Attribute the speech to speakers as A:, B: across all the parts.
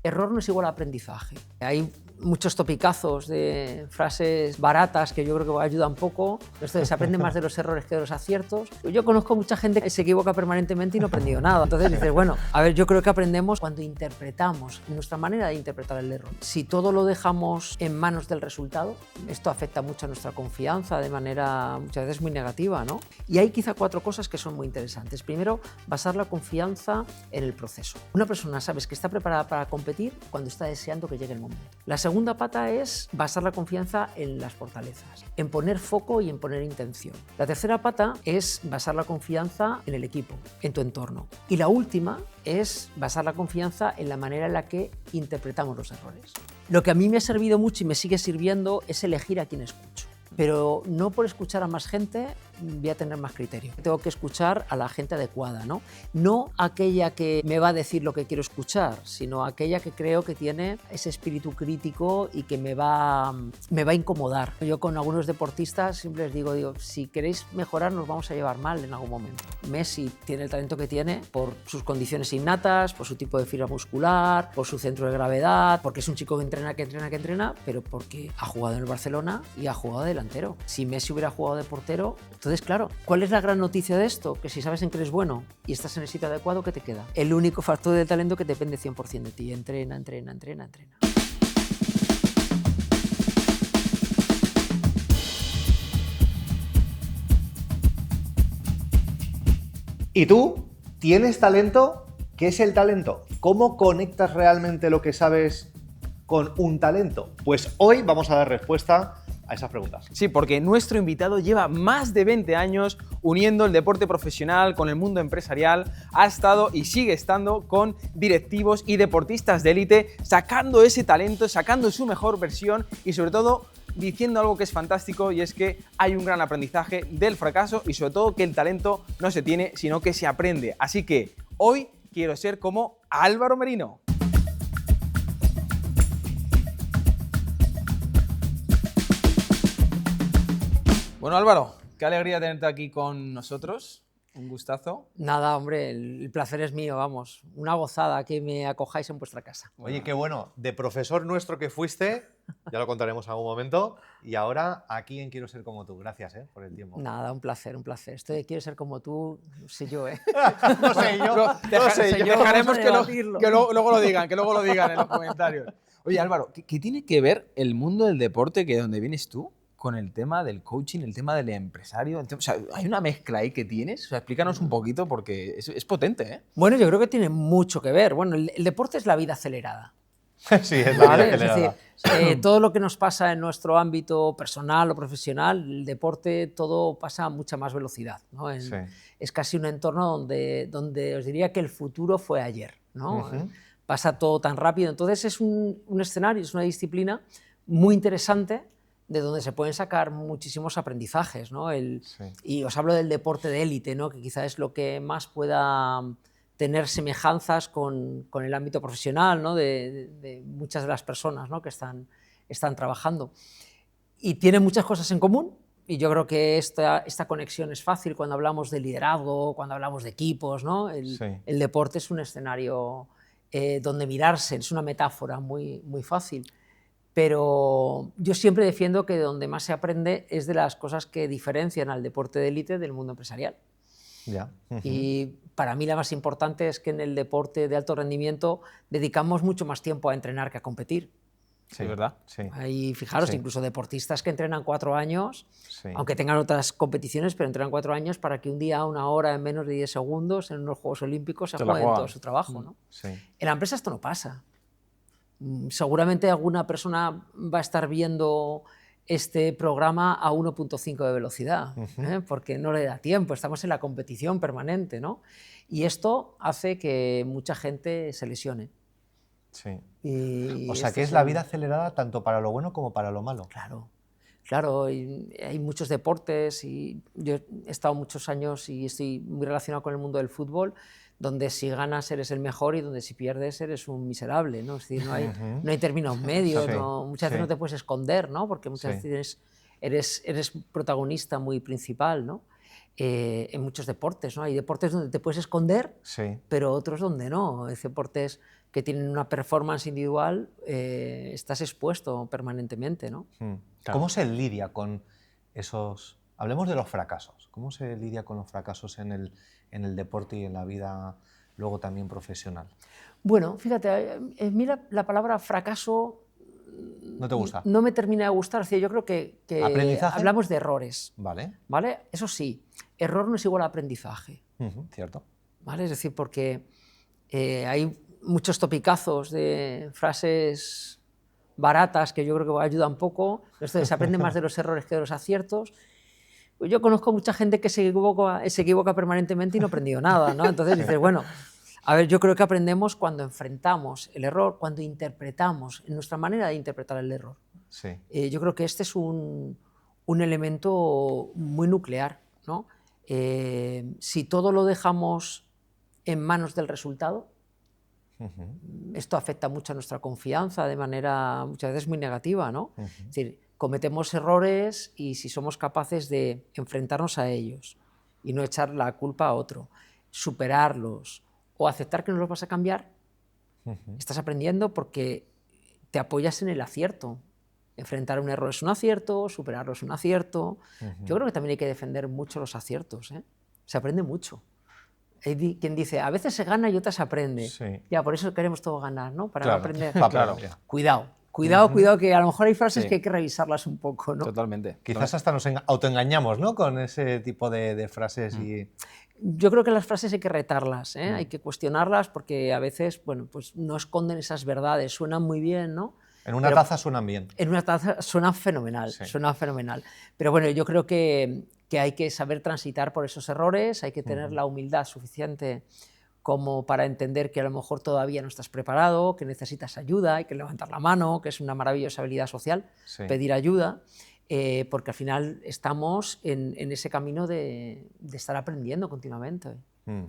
A: Error no es igual a aprendizaje. Hay muchos topicazos de frases baratas que yo creo que ayudan poco. Esto se aprende más de los errores que de los aciertos. Yo conozco mucha gente que se equivoca permanentemente y no ha aprendido nada. Entonces dices, bueno, a ver, yo creo que aprendemos cuando interpretamos, nuestra manera de interpretar el error. Si todo lo dejamos en manos del resultado, esto afecta mucho a nuestra confianza de manera muchas veces muy negativa, ¿no? Y hay quizá 4 cosas que son muy interesantes. Primero, basar la confianza en el proceso. Una persona, sabes, que está preparada para competir cuando está deseando que llegue el momento. La segunda pata es basar la confianza en las fortalezas, en poner foco y en poner intención. La tercera pata es basar la confianza en el equipo, en tu entorno. Y la última es basar la confianza en la manera en la que interpretamos los errores. Lo que a mí me ha servido mucho y me sigue sirviendo es elegir a quién escucho. Pero no por escuchar a más gente voy a tener más criterio. Tengo que escuchar a la gente adecuada, ¿no? No aquella que me va a decir lo que quiero escuchar, sino aquella que creo que tiene ese espíritu crítico y que me va a incomodar. Yo con algunos deportistas siempre les digo, si queréis mejorar nos vamos a llevar mal en algún momento. Messi tiene el talento que tiene por sus condiciones innatas, por su tipo de fibra muscular, por su centro de gravedad, porque es un chico que entrena, pero porque ha jugado en el Barcelona y ha jugado delantero. Si Messi hubiera jugado de portero, entonces, claro, ¿cuál es la gran noticia de esto? Que si sabes en qué eres bueno y estás en el sitio adecuado, ¿qué te queda? El único factor del talento que depende 100% de ti. Entrena.
B: ¿Y tú? ¿Tienes talento? ¿Qué es el talento? ¿Cómo conectas realmente lo que sabes con un talento? Pues hoy vamos a dar respuesta a esas preguntas.
C: Sí, porque nuestro invitado lleva más de 20 años uniendo el deporte profesional con el mundo empresarial, ha estado y sigue estando con directivos y deportistas de élite, sacando ese talento, sacando su mejor versión y sobre todo diciendo algo que es fantástico, y es que hay un gran aprendizaje del fracaso y sobre todo que el talento no se tiene, sino que se aprende. Así que hoy quiero ser como Álvaro Merino. Bueno, Álvaro, qué alegría tenerte aquí con nosotros. Un gustazo.
A: Nada, hombre, el placer es mío, vamos. Una gozada que me acojáis en vuestra casa.
B: Oye, qué bueno. De profesor nuestro que fuiste, ya lo contaremos en algún momento. Y ahora, aquí en Quiero ser como tú. Gracias por el tiempo.
A: Nada, un placer. Esto de quiero ser como tú, no sé yo,
B: No sé yo.
C: Dejaremos que luego lo digan, en los comentarios. Oye, Álvaro, ¿qué tiene que ver el mundo del deporte, que es donde vienes tú, con el tema del coaching, el tema del empresario? O sea, hay una mezcla ahí que tienes. O sea, explícanos un poquito porque es potente, ¿eh?
A: Bueno, yo creo que tiene mucho que ver. Bueno, el deporte es la vida acelerada.
B: Sí, es la vida
A: Es
B: acelerada.
A: decir, todo lo que nos pasa en nuestro ámbito personal o profesional, el deporte, todo pasa a mucha más velocidad, ¿no?
B: Sí.
A: Es casi un entorno donde os diría que el futuro fue ayer, ¿no? Pasa todo tan rápido. Entonces es un escenario, es una disciplina muy interesante de donde se pueden sacar muchísimos aprendizajes, ¿no? Y os hablo del deporte de élite, ¿no? Que quizás es lo que más pueda tener semejanzas con el ámbito profesional, ¿no? de muchas de las personas, ¿no? que están trabajando. Y tiene muchas cosas en común, y yo creo que esta conexión es fácil cuando hablamos de liderazgo, cuando hablamos de equipos, ¿no? El deporte es un escenario donde mirarse, es una metáfora muy, muy fácil. Pero yo siempre defiendo que donde más se aprende es de las cosas que diferencian al deporte de élite del mundo empresarial.
B: Ya.
A: Y para mí la más importante es que en el deporte de alto rendimiento dedicamos mucho más tiempo a entrenar que a competir.
C: Sí, ¿verdad?
B: Sí.
A: Ahí, fijaros, incluso deportistas que entrenan 4 años,
B: Sí.
A: aunque tengan otras competiciones, pero entrenan 4 años para que un día, una hora, en menos de 10 segundos, en unos Juegos Olímpicos, se jueguen todo su trabajo, ¿no?
B: Sí.
A: En la empresa esto no pasa. Seguramente alguna persona va a estar viendo este programa a 1.5 de velocidad, porque no le da tiempo, estamos en la competición permanente, ¿no? Y esto hace que mucha gente se lesione.
B: Sí.
A: Y
B: O sea, que es la vida acelerada tanto para lo bueno como para lo malo.
A: Claro, y hay muchos deportes, y yo he estado muchos años y estoy muy relacionado con el mundo del fútbol, donde si ganas eres el mejor y donde si pierdes eres un miserable, ¿no? Es decir, no hay términos medios, muchas veces no te puedes esconder, ¿no? Porque muchas veces eres protagonista muy principal, ¿no? en muchos deportes, ¿no? Hay deportes donde te puedes esconder,
B: Sí.
A: pero otros donde no. Hay deportes que tienen una performance individual, estás expuesto permanentemente, ¿no?
B: Claro.
C: Claro.
B: ¿Cómo se lidia con esos... Hablemos de los fracasos. ¿Cómo se lidia con los fracasos en el deporte y en la vida luego también profesional?
A: Bueno, fíjate, mira, la palabra fracaso
B: ¿No te gusta?
A: no me termina de gustar. Es decir, yo creo que
B: ¿Aprendizaje?
A: hablamos de errores,
B: Vale.
A: ¿vale? Eso sí, error no es igual a aprendizaje,
B: Cierto.
A: ¿vale? Es decir, porque hay muchos topicazos de frases baratas que yo creo que ayudan poco. Esto de se aprende más de los errores que de los aciertos. Pues yo conozco mucha gente que se equivoca permanentemente y no ha aprendido nada, ¿no? Entonces dices, bueno, a ver, yo creo que aprendemos cuando enfrentamos el error, cuando interpretamos, en nuestra manera de interpretar el error.
B: Sí.
A: Yo creo que este es un elemento muy nuclear, ¿no? Si todo lo dejamos en manos del resultado, esto afecta mucho a nuestra confianza de manera muchas veces muy negativa, ¿no? Es decir, cometemos errores y si somos capaces de enfrentarnos a ellos y no echar la culpa a otro, superarlos o aceptar que no los vas a cambiar, estás aprendiendo porque te apoyas en el acierto. Enfrentar un error es un acierto, superarlo es un acierto. Yo creo que también hay que defender mucho los aciertos, ¿eh? Se aprende mucho. Hay quien dice, a veces se gana y otras se aprende.
B: Sí.
A: Ya, por eso queremos todo ganar, ¿no? Para
B: Claro.
A: aprender.
B: Claro.
A: Cuidado, que a lo mejor hay frases
C: Sí.
A: que hay que revisarlas un poco, ¿no?
C: Totalmente.
B: Quizás hasta nos autoengañamos, ¿no? Con ese tipo de frases y...
A: Yo creo que las frases hay que retarlas, ¿eh? Hay que cuestionarlas porque a veces, bueno, pues no esconden esas verdades, suenan muy bien, ¿no?
B: En una taza suenan bien.
A: En una taza suena fenomenal,
B: Sí.
A: suena fenomenal. Pero bueno, yo creo que hay que saber transitar por esos errores, hay que tener la humildad suficiente como para entender que a lo mejor todavía no estás preparado, que necesitas ayuda, hay que levantar la mano, que es una maravillosa habilidad social,
B: Sí.
A: pedir ayuda, porque al final estamos en ese camino de estar aprendiendo continuamente.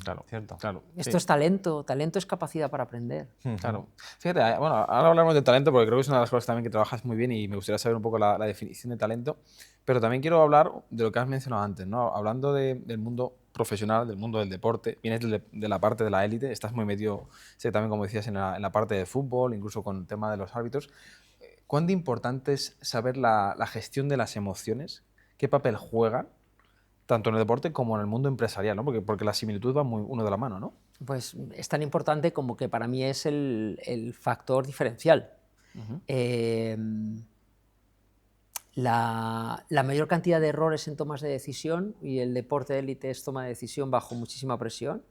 C: Claro,
B: Cierto.
C: Claro.
A: Esto es talento es capacidad para aprender.
C: Claro. Fíjate, bueno, ahora hablamos de talento porque creo que es una de las cosas también que trabajas muy bien y me gustaría saber un poco la definición de talento, pero también quiero hablar de lo que has mencionado antes, ¿no? Hablando del mundo profesional, del mundo del deporte, vienes de la parte de la élite, estás muy metido, sé, también como decías, en la parte de fútbol, incluso con el tema de los árbitros. ¿Cuán importante es saber la gestión de las emociones? ¿Qué papel juegan? Tanto en el deporte como en el mundo empresarial, ¿no? Porque la similitud va muy uno de la mano, ¿no?
A: Pues es tan importante como que para mí es el factor diferencial. La mayor cantidad de errores en tomas de decisión, y el deporte de élite es toma de decisión bajo muchísima presión,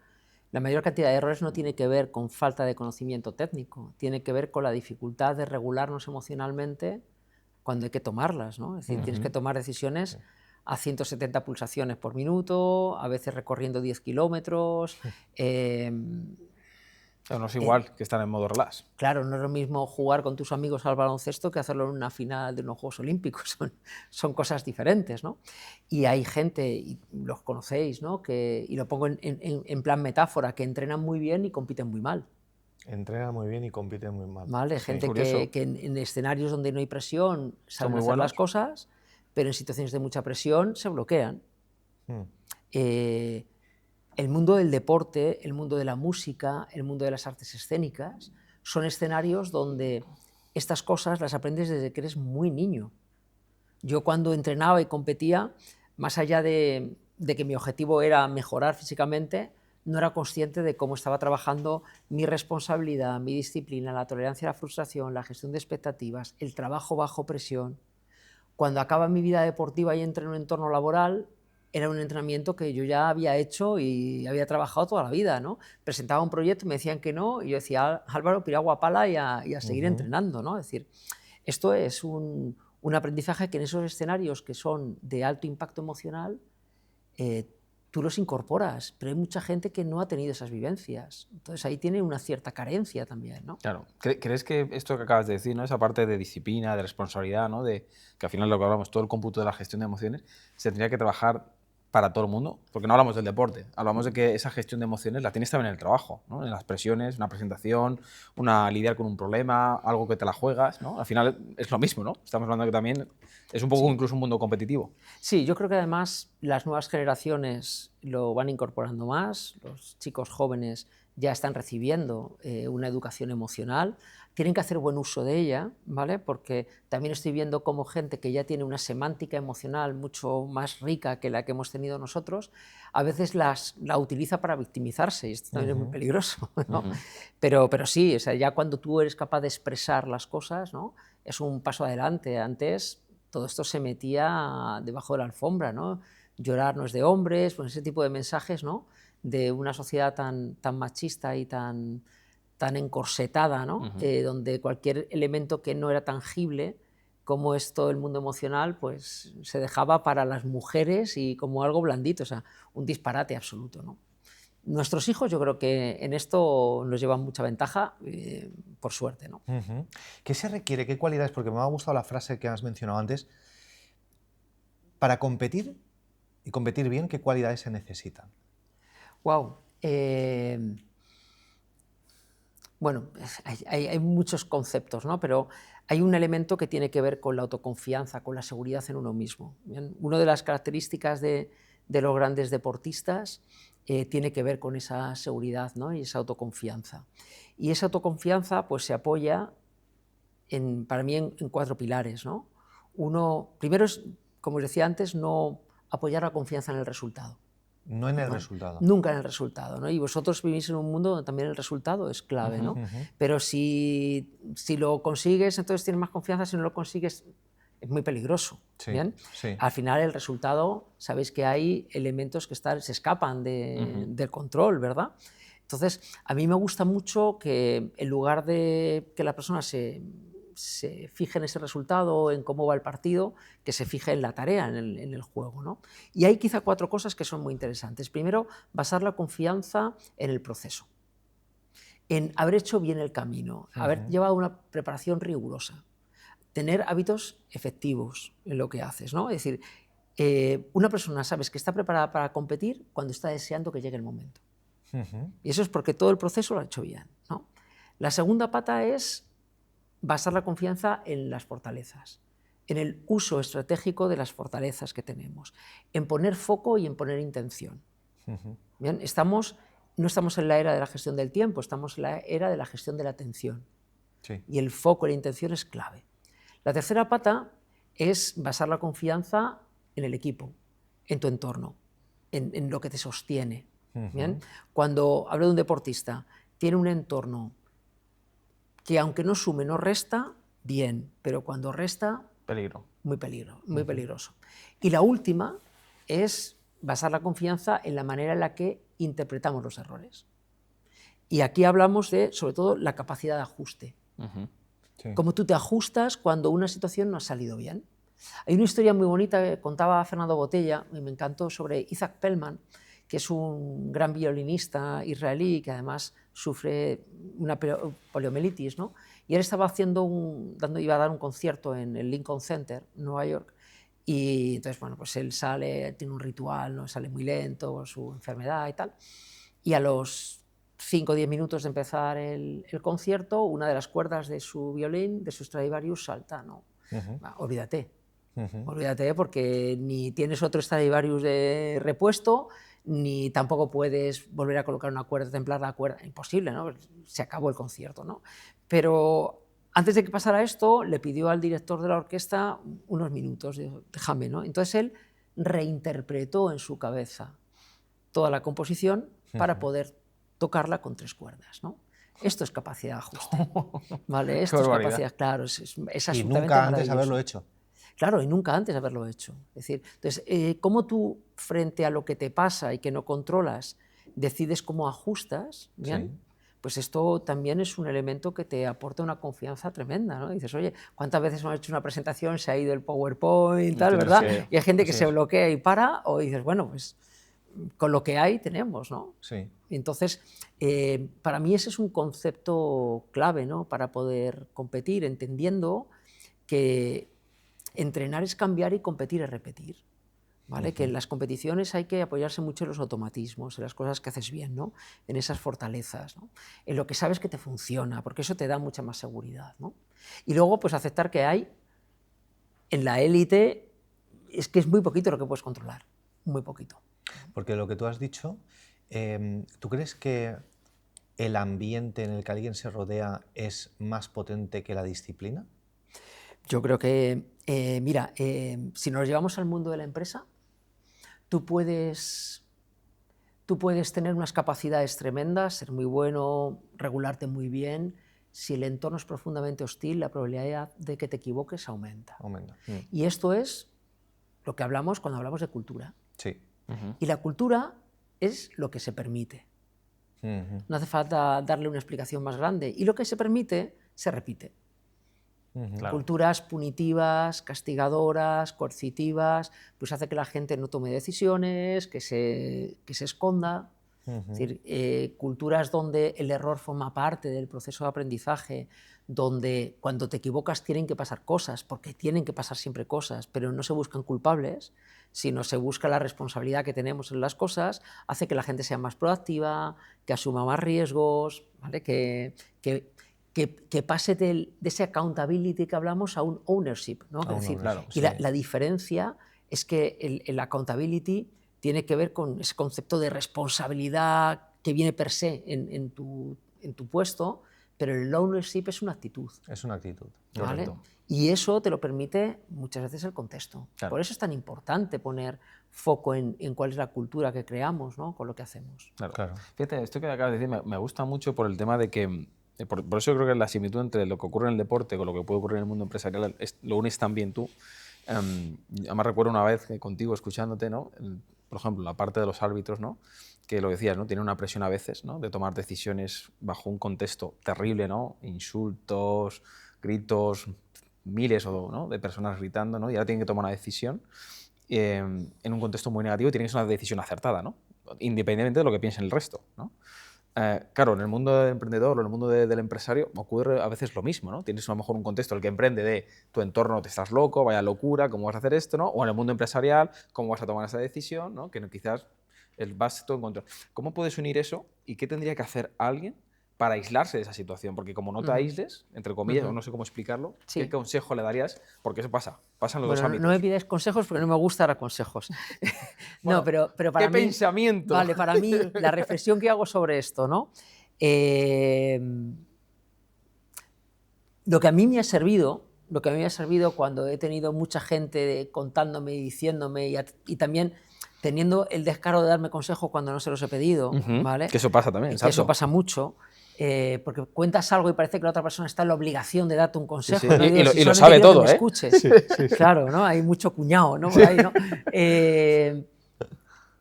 A: la mayor cantidad de errores no tiene que ver con falta de conocimiento técnico, tiene que ver con la dificultad de regularnos emocionalmente cuando hay que tomarlas, ¿no? Es decir, tienes que tomar decisiones a 170 pulsaciones por minuto, a veces recorriendo 10 kilómetros.
C: No es igual que estar en modo relax.
A: Claro, no es lo mismo jugar con tus amigos al baloncesto que hacerlo en una final de unos Juegos Olímpicos. Son cosas diferentes, ¿no? Y hay gente, y los conocéis, ¿no? Y lo pongo en plan metáfora, que entrenan muy bien y compiten muy mal.
B: Entrena muy bien y compite muy mal.
A: ¿Vale?
C: Sí,
A: Gente
C: curioso.
A: que en escenarios donde no hay presión saben
C: muy
A: hacer las
C: buenos.
A: cosas, pero en situaciones de mucha presión se bloquean. El mundo del deporte, el mundo de la música, el mundo de las artes escénicas, son escenarios donde estas cosas las aprendes desde que eres muy niño. Yo cuando entrenaba y competía, más allá de que mi objetivo era mejorar físicamente, no era consciente de cómo estaba trabajando mi responsabilidad, mi disciplina, la tolerancia a la frustración, la gestión de expectativas, el trabajo bajo presión. Cuando acaba mi vida deportiva y entro en un entorno laboral, era un entrenamiento que yo ya había hecho y había trabajado toda la vida, ¿no? Presentaba un proyecto, me decían que no, y yo decía, Álvaro, piragua a pala y a seguir entrenando, ¿no? Es decir, esto es un aprendizaje que en esos escenarios que son de alto impacto emocional, tú los incorporas, pero hay mucha gente que no ha tenido esas vivencias. Entonces ahí tiene una cierta carencia también, ¿no?
C: Claro. ¿Crees que esto que acabas de decir, ¿no? Esa parte de disciplina, de responsabilidad, ¿no? De que al final lo que hablamos, todo el cómputo de la gestión de emociones, se tendría que trabajar para todo el mundo? Porque no hablamos del deporte, hablamos de que esa gestión de emociones la tienes también en el trabajo, ¿no? En las presiones, una presentación, lidiar con un problema, algo que te la juegas, ¿no? Al final es lo mismo, ¿no? Estamos hablando que también es un poco incluso un mundo competitivo.
A: Sí, yo creo que además las nuevas generaciones lo van incorporando más, los chicos jóvenes ya están recibiendo una educación emocional, tienen que hacer buen uso de ella, ¿vale? Porque también estoy viendo como gente que ya tiene una semántica emocional mucho más rica que la que hemos tenido nosotros, a veces la utiliza para victimizarse, y esto también es muy peligroso, ¿no? Pero sí, o sea, ya cuando tú eres capaz de expresar las cosas, ¿no? Es un paso adelante. Antes todo esto se metía debajo de la alfombra, ¿no? Llorar no es de hombres, pues ese tipo de mensajes, ¿no? De una sociedad tan machista y tan encorsetada, ¿no? Donde cualquier elemento que no era tangible, como es todo el mundo emocional, pues se dejaba para las mujeres y como algo blandito, o sea, un disparate absoluto, ¿no? Nuestros hijos yo creo que en esto nos llevan mucha ventaja, por suerte, ¿no?
B: ¿Qué se requiere? ¿Qué cualidades? Porque me ha gustado la frase que has mencionado antes. Para competir y competir bien, ¿qué cualidades se necesitan?
A: Wow. Bueno, hay muchos conceptos, ¿no? Pero hay un elemento que tiene que ver con la autoconfianza, con la seguridad en uno mismo. ¿Bien? Una de las características de los grandes deportistas tiene que ver con esa seguridad, ¿no? Y esa autoconfianza. Y esa autoconfianza pues, se apoya, para mí, en 4 pilares, ¿no? Uno, primero es, como os decía antes, no apoyar la confianza en el resultado.
B: No en el resultado.
A: Nunca en el resultado, ¿no? Y vosotros vivís en un mundo donde también el resultado es clave, ¿no? Pero si lo consigues, entonces tienes más confianza. Si no lo consigues, es muy peligroso.
B: Sí,
A: ¿bien?
B: sí.
A: Al final, el resultado, sabéis que hay elementos que se escapan del control, ¿verdad? Entonces, a mí me gusta mucho que en lugar de que la persona se fije en ese resultado, en cómo va el partido, que se fije en la tarea, en el juego, ¿no? Y hay quizá 4 cosas que son muy interesantes. Primero, basar la confianza en el proceso, en haber hecho bien el camino, haber llevado una preparación rigurosa, tener hábitos efectivos en lo que haces, ¿no? Es decir, una persona, sabes que está preparada para competir cuando está deseando que llegue el momento. Y eso es porque todo el proceso lo ha hecho bien, ¿no? La segunda pata es basar la confianza en las fortalezas, en el uso estratégico de las fortalezas que tenemos, en poner foco y en poner intención. Bien, no estamos en la era de la gestión del tiempo, estamos en la era de la gestión de la atención.
B: Sí.
A: Y el foco y la intención es clave. La tercera pata es basar la confianza en el equipo, en tu entorno, en lo que te sostiene. ¿Bien? Cuando hablo de un deportista, tiene un entorno que aunque no sume, no resta, bien, pero cuando resta,
C: Peligro.
A: muy peligroso. Y la última es basar la confianza en la manera en la que interpretamos los errores. Y aquí hablamos de, sobre todo, la capacidad de ajuste.
B: Sí.
A: Cómo tú te ajustas cuando una situación no ha salido bien. Hay una historia muy bonita que contaba Fernando Botella, y me encantó, sobre Isaac Perlman, que es un gran violinista israelí que además sufre una poliomielitis, ¿no? Y él estaba iba a dar un concierto en el Lincoln Center, en Nueva York, y entonces, bueno, pues él tiene un ritual, ¿no? Sale muy lento por su enfermedad y tal, y a los 5 o 10 minutos de empezar el concierto, una de las cuerdas de su violín, de su Stradivarius, salta, ¿no? Olvídate. Olvídate, porque ni tienes otro Stradivarius de repuesto, ni tampoco puedes volver a colocar una cuerda, templar la cuerda. Imposible, ¿no? Se acabó el concierto, ¿no? Pero antes de que pasara esto, le pidió al director de la orquesta unos minutos, dijo, déjame, ¿no? Entonces él reinterpretó en su cabeza toda la composición para poder tocarla con 3 cuerdas, ¿no? Esto es capacidad de ajuste, ¿vale? Esto es capacidad, claro, es absolutamente
B: y nunca antes haberlo hecho.
A: Claro, y nunca antes haberlo hecho. Es decir, entonces, cómo tú, frente a lo que te pasa y que no controlas, decides cómo ajustas, ¿bien? Sí. Pues esto también es un elemento que te aporta una confianza tremenda, ¿no? Dices, oye, ¿cuántas veces hemos hecho una presentación, se ha ido el PowerPoint, tal, ¿verdad? Sí, y hay gente que se bloquea y para, o dices, bueno, pues con lo que hay tenemos, ¿no?
B: Sí.
A: Entonces, para mí ese es un concepto clave, ¿no? Para poder competir, entendiendo que entrenar es cambiar y competir es repetir, ¿vale? Que en las competiciones hay que apoyarse mucho en los automatismos, en las cosas que haces bien, ¿no? En esas fortalezas, ¿no? En lo que sabes que te funciona, porque eso te da mucha más seguridad, ¿no? Y luego, pues aceptar que hay en la élite, es que es muy poquito lo que puedes controlar, muy poquito.
B: Porque lo que tú has dicho, ¿tú crees que el ambiente en el que alguien se rodea es más potente que la disciplina?
A: Yo creo que, mira, si nos llevamos al mundo de la empresa, tú puedes tener unas capacidades tremendas, ser muy bueno, regularte muy bien. Si el entorno es profundamente hostil, la probabilidad de que te equivoques aumenta. Y esto es lo que hablamos cuando hablamos de cultura.
B: Sí.
A: Y la cultura es lo que se permite. No hace falta darle una explicación más grande. Y lo que se permite, se repite.
C: Claro.
A: Culturas punitivas, castigadoras, coercitivas, pues hace que la gente no tome decisiones, que se esconda. Es decir, culturas donde el error forma parte del proceso de aprendizaje, donde cuando te equivocas tienen que pasar cosas, porque tienen que pasar siempre cosas, pero no se buscan culpables, sino se busca la responsabilidad que tenemos en las cosas, hace que la gente sea más proactiva, que asuma más riesgos, ¿vale? que pase de ese accountability que hablamos a un ownership, ¿no? Es decir,
C: claro,
A: y la diferencia es que el accountability tiene que ver con ese concepto de responsabilidad que viene per se en tu puesto, pero el ownership es una actitud.
B: Es una actitud.
A: ¿Vale?
C: Correcto.
A: Y eso te lo permite muchas veces el contexto.
C: Claro.
A: Por eso es tan importante poner foco en cuál es la cultura que creamos, ¿no? Con lo que hacemos.
C: Claro. Fíjate, esto que acabas de decir me gusta mucho por el tema de que, por eso creo que la similitud entre lo que ocurre en el deporte con lo que puede ocurrir en el mundo empresarial lo unes también tú. Además recuerdo una vez que contigo escuchándote, ¿no? Por ejemplo, la parte de los árbitros, ¿no? Que lo decías, ¿no? Tienen una presión a veces, ¿no? De tomar decisiones bajo un contexto terrible, ¿no? Insultos, gritos, miles ¿no? de personas gritando, ¿no? Y ahora tienen que tomar una decisión en un contexto muy negativo y tienen que ser una decisión acertada, ¿no? Independientemente de lo que piense el resto, ¿no? Claro, en el mundo del emprendedor o en el mundo del empresario ocurre a veces lo mismo, ¿no? Tienes a lo mejor un contexto en el que emprende de tu entorno, te estás loco, vaya locura, ¿cómo vas a hacer esto? ¿No? O en el mundo empresarial, ¿cómo vas a tomar esa decisión? ¿No? Que quizás vas todo en contra. ¿Cómo puedes unir eso y qué tendría que hacer alguien para aislarse de esa situación? Porque como no te aísles, entre comillas, o no sé cómo explicarlo,
A: Sí.
C: ¿qué consejo le darías? Porque eso pasa en los dos
A: Bueno,
C: ámbitos.
A: no me pidáis consejos porque no me gusta dar consejos.
C: Bueno,
A: no, pero para
C: ¿qué
A: mí...
C: pensamiento?
A: Vale, para mí, la reflexión que hago sobre esto, ¿no? Lo que a mí me ha servido cuando he tenido mucha gente contándome y diciéndome y también teniendo el descaro de darme consejo cuando no se los he pedido, ¿vale?
C: Que eso pasa también,
A: que eso pasa mucho. Porque cuentas algo y parece que la otra persona está en la obligación de darte un consejo.
C: Sí.
A: ¿No?
C: Y
A: Si
C: lo
A: solamente
C: sabe
A: quiero
C: todo,
A: que me
C: ¿eh?
A: escuches. Sí. Claro, ¿no? Hay mucho cuñado, ¿no? Por ahí, ¿no?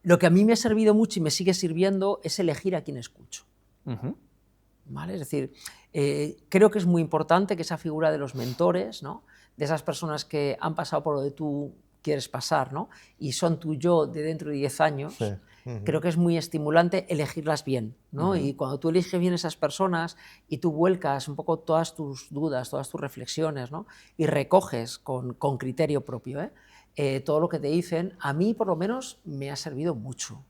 A: Lo que a mí me ha servido mucho y me sigue sirviendo es elegir a quién escucho. ¿Vale? Es decir, creo que es muy importante que esa figura de los mentores, ¿no? De esas personas que han pasado por lo que tú quieres pasar, ¿no? Y son tu yo de dentro de 10 años, sí. Creo que es muy estimulante elegirlas bien, ¿no? Y cuando tú eliges bien esas personas y tú vuelcas un poco todas tus dudas, todas tus reflexiones, ¿no? Y recoges con criterio propio, todo lo que te dicen, a mí por lo menos me ha servido mucho.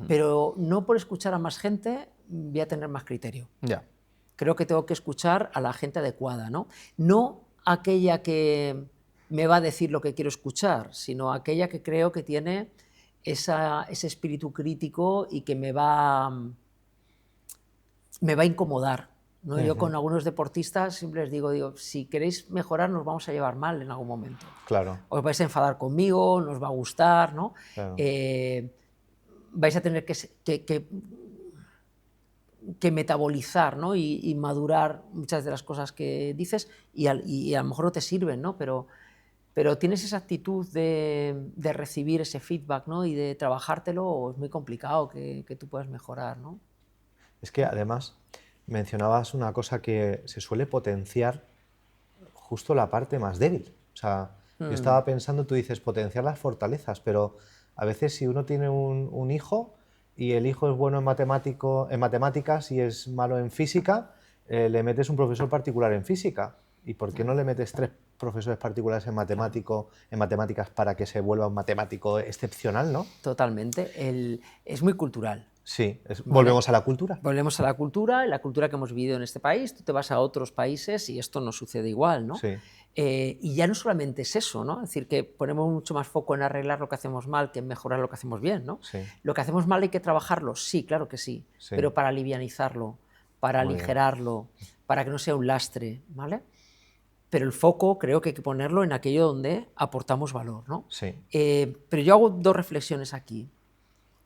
A: Pero no por escuchar a más gente voy a tener más criterio.
C: Ya.
A: Creo que tengo que escuchar a la gente adecuada, ¿no? No aquella que me va a decir lo que quiero escuchar, sino aquella que creo que tiene ese espíritu crítico y que me va a incomodar, ¿no? Yo con algunos deportistas siempre les digo, si queréis mejorar nos vamos a llevar mal en algún momento.
B: Claro.
A: Os vais a enfadar conmigo, nos va a gustar, ¿no?
B: Claro.
A: Vais a tener que metabolizar, ¿no? y madurar muchas de las cosas que dices y a lo mejor no te sirven, ¿no? Pero tienes esa actitud de recibir ese feedback, ¿no? Y de trabajártelo, es muy complicado que tú puedas mejorar, ¿no?
B: Es que además mencionabas una cosa que se suele potenciar justo la parte más débil. O sea, yo estaba pensando, tú dices potenciar las fortalezas, pero a veces si uno tiene un hijo y el hijo es bueno en matemáticas y es malo en física, le metes un profesor particular en física. ¿Y por qué no le metes 3 profesores particulares en matemáticas para que se vuelva un matemático excepcional, ¿no?
A: Totalmente. Es muy cultural.
B: Sí, volvemos a la cultura.
A: Volvemos a la cultura que hemos vivido en este país. Tú te vas a otros países y esto no sucede igual, ¿no?
B: Sí.
A: Y ya no solamente es eso, ¿no? Es decir, que ponemos mucho más foco en arreglar lo que hacemos mal que en mejorar lo que hacemos bien, ¿no?
B: Sí.
A: Lo que hacemos mal hay que trabajarlo, sí, claro que sí,
B: Sí.
A: pero para livianizarlo, para
B: Muy bien.
A: aligerarlo, para que no sea un lastre, ¿vale? Pero el foco creo que hay que ponerlo en aquello donde aportamos valor, ¿no?
B: Sí.
A: Pero yo hago dos reflexiones aquí.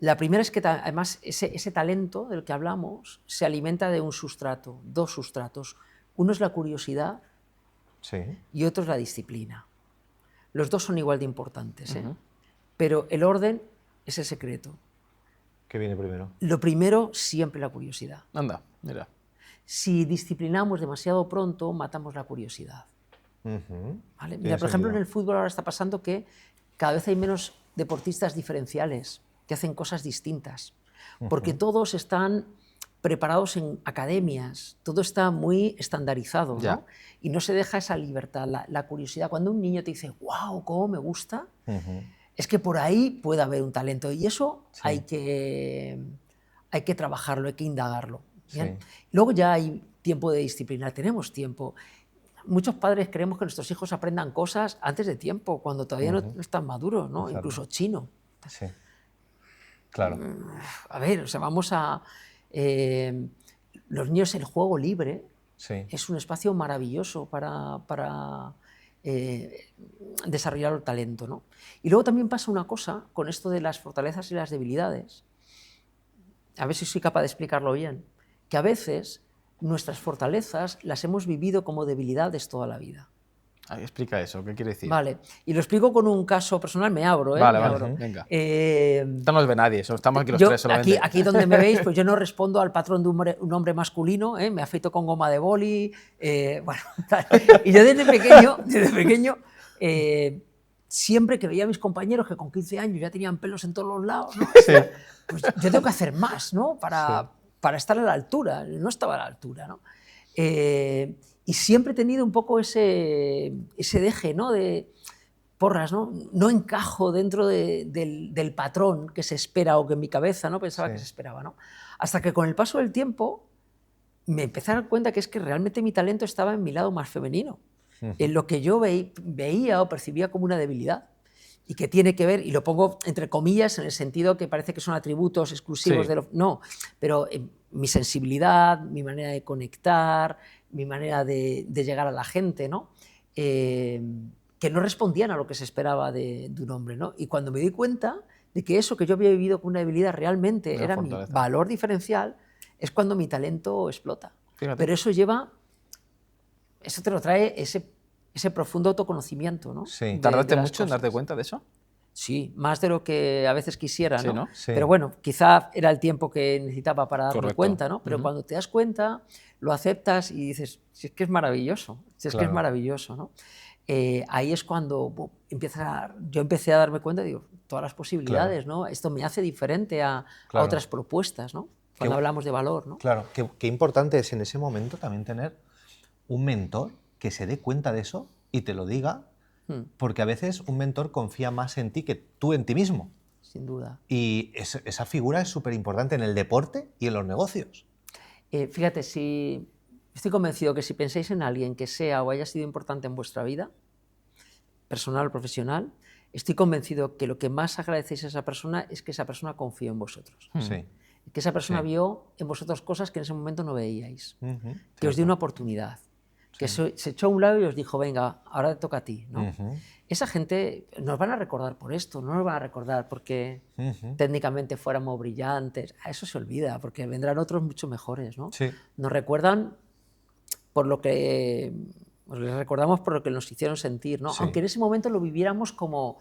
A: La primera es que además ese talento del que hablamos se alimenta de un sustrato, dos sustratos. Uno es la curiosidad
B: Sí.
A: y otro es la disciplina. Los dos son igual de importantes, pero el orden es el secreto.
B: ¿Qué viene primero?
A: Lo primero, siempre la curiosidad.
C: Anda, mira.
A: Si disciplinamos demasiado pronto, matamos la curiosidad.
B: Ujú.
A: ¿Vale?
B: Tiene
A: Mira, por ejemplo, en
B: sentido.
A: el fútbol ahora está pasando que cada vez hay menos deportistas diferenciales que hacen cosas distintas, porque todos están preparados en academias, todo está muy estandarizado,
C: Ya.
A: ¿no? Y no se deja esa libertad, la curiosidad. Cuando un niño te dice, wow, cómo me gusta,
B: Ujú.
A: es que por ahí puede haber un talento y eso
B: Sí.
A: hay que trabajarlo, hay que indagarlo. ¿Bien?
B: Sí.
A: Luego ya hay tiempo de disciplina, tenemos tiempo. Muchos padres creemos que nuestros hijos aprendan cosas antes de tiempo, cuando todavía no están maduros, ¿no?
B: Exacto.
A: Incluso chino.
B: Sí. Claro.
A: A ver, o sea, vamos a... los niños, el juego libre
B: Sí.
A: es un espacio maravilloso para desarrollar el talento, ¿no? Y luego también pasa una cosa con esto de las fortalezas y las debilidades, a ver si soy capaz de explicarlo bien, que a veces nuestras fortalezas las hemos vivido como debilidades toda la vida.
C: Ay, explica eso, ¿qué quiere decir?
A: Vale, y lo explico con un caso personal, me abro, ¿eh?
C: Vale,
A: Me
C: vale,
A: abro.
C: venga.
A: Eh,
C: Esto no nos ve nadie, estamos aquí los
A: yo,
C: tres solamente.
A: aquí donde me veis, pues yo no respondo al patrón de un hombre masculino, me afeito con goma de boli, bueno, tal. Y yo desde pequeño siempre que veía a mis compañeros que con 15 años ya tenían pelos en todos los lados, ¿no?
C: Sí.
A: Pues yo tengo que hacer más, ¿no? Para estar a la altura, no estaba a la altura, ¿no? Y siempre he tenido un poco ese deje, ¿no? De porras, ¿no? No encajo dentro del patrón que se espera o que en mi cabeza, ¿no? Pensaba que se esperaba, ¿no? Hasta que con el paso del tiempo me empecé a dar cuenta que es que realmente mi talento estaba en mi lado más femenino, en lo que yo veía o percibía como una debilidad y que tiene que ver, y lo pongo entre comillas en el sentido que parece que son atributos exclusivos de lo... No, pero mi sensibilidad, mi manera de conectar, mi manera de llegar a la gente, ¿no? Que no respondían a lo que se esperaba de un hombre, ¿no? Y cuando me di cuenta de que eso que yo había vivido con una debilidad realmente era mi valor diferencial, es cuando mi talento explota.
C: Fíjate.
A: Pero eso te lo trae ese profundo autoconocimiento, ¿no?
B: Sí.
C: ¿Tardaste mucho en darte cuenta de eso?
A: Sí, más de lo que a veces quisiera,
C: Sí,
A: ¿no?
C: ¿no?
B: Sí.
A: Pero bueno, quizá era el tiempo que necesitaba para darme
C: Correcto.
A: cuenta, ¿no? Pero cuando te das cuenta, lo aceptas y dices, si es que es maravilloso, si es que es
B: Claro.
A: maravilloso, ¿no? Ahí es cuando yo empecé a darme cuenta, digo, todas las posibilidades, ¿no? Esto me hace diferente a
B: Claro.
A: otras propuestas, ¿no? Cuando hablamos de valor, ¿no?
B: Claro, qué importante es en ese momento también tener un mentor que se dé cuenta de eso y te lo diga, porque a veces un mentor confía más en ti que tú en ti mismo.
A: Sin duda.
B: Y esa figura es súper importante en el deporte y en los negocios.
A: Fíjate, estoy convencido que si pensáis en alguien que sea o haya sido importante en vuestra vida, personal o profesional, estoy convencido que lo que más agradecéis a esa persona es que esa persona confió en vosotros.
B: Sí.
A: Que esa persona
B: Sí.
A: vio en vosotros cosas que en ese momento no veíais.
B: Ujú.
A: Que os dio una oportunidad. Que se echó a un lado y os dijo, venga, ahora te toca a ti, ¿no? Esa gente nos van a recordar por esto, no nos van a recordar porque técnicamente fuéramos brillantes. A eso se olvida, porque vendrán otros mucho mejores, ¿no?
B: Sí.
A: Nos recuerdan por lo que... Les recordamos por lo que nos hicieron sentir, ¿no?
B: Sí.
A: Aunque en ese momento lo viviéramos como...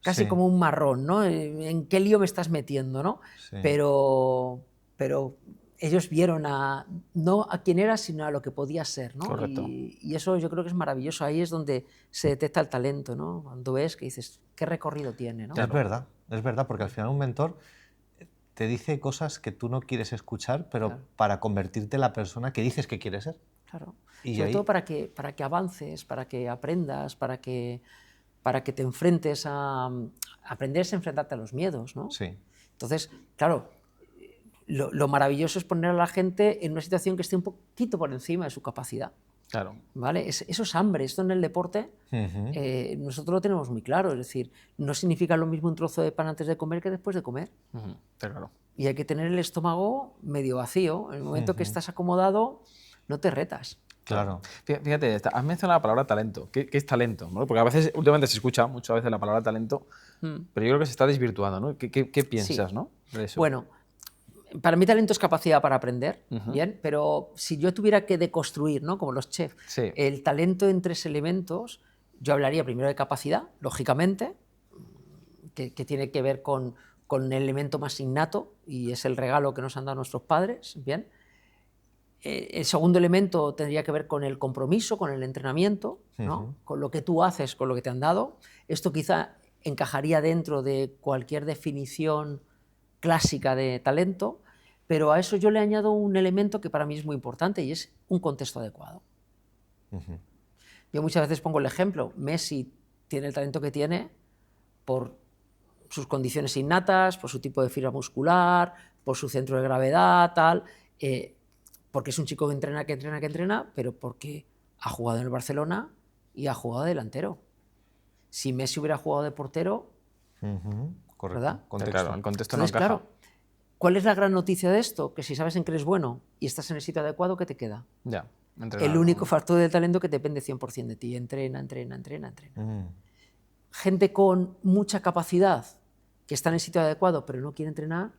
A: casi
B: Sí.
A: como un marrón, ¿no? ¿En qué lío me estás metiendo, no?
B: Sí.
A: Pero ellos vieron no a quién era, sino a lo que podía ser, ¿no?
C: Correcto.
A: Y eso yo creo que es maravilloso. Ahí es donde se detecta el talento, ¿no? Cuando ves que dices, ¿qué recorrido tiene, no?
B: Es verdad, porque al final un mentor te dice cosas que tú no quieres escuchar, pero
A: Claro.
B: para convertirte en la persona que dices que quieres ser.
A: Claro.
B: Y
A: Sobre
B: ahí-
A: todo para que avances, para que aprendas, para que te enfrentes aprender es enfrentarte a los miedos, ¿no?
B: Sí.
A: Entonces, claro, lo maravilloso es poner a la gente en una situación que esté un poquito por encima de su capacidad.
C: Claro.
A: ¿Vale? Eso es hambre. Esto en el deporte nosotros lo tenemos muy claro. Es decir, no significa lo mismo un trozo de pan antes de comer que después de comer.
C: Está claro.
A: Y hay que tener el estómago medio vacío. En el momento que estás acomodado, no te retas.
B: Claro.
C: Fíjate, has mencionado la palabra talento. ¿Qué es talento? ¿No? Porque a veces, últimamente se escucha muchas veces la palabra talento, pero yo creo que se está desvirtuando, ¿no? ¿Qué piensas,
A: Sí.
C: ¿no? De eso.
A: Bueno, para mí talento es capacidad para aprender, bien, pero si yo tuviera que deconstruir, ¿no? Como los chefs,
C: Sí.
A: el talento en 3 elementos, yo hablaría primero de capacidad, lógicamente, que tiene que ver con el elemento más innato y es el regalo que nos han dado nuestros padres, bien. El segundo elemento tendría que ver con el compromiso, con el entrenamiento, ¿no? Con lo que tú haces, con lo que te han dado. Esto quizá encajaría dentro de cualquier definición clásica de talento, pero a eso yo le añado un elemento que para mí es muy importante y es un contexto adecuado. Yo muchas veces pongo el ejemplo, Messi tiene el talento que tiene por sus condiciones innatas, por su tipo de fibra muscular, por su centro de gravedad, tal, porque es un chico que entrena, pero porque ha jugado en el Barcelona y ha jugado de delantero. Si Messi hubiera jugado de portero,
B: Correcto.
A: ¿verdad?
B: Contexto.
C: Claro, el contexto no
A: entonces,
C: encaja.
A: claro, ¿cuál es la gran noticia de esto? Que si sabes en qué eres bueno y estás en el sitio adecuado, ¿qué te queda?
C: Ya.
A: El único factor del talento que depende 100% de ti. Entrena. Gente con mucha capacidad, que está en el sitio adecuado, pero no quiere entrenar,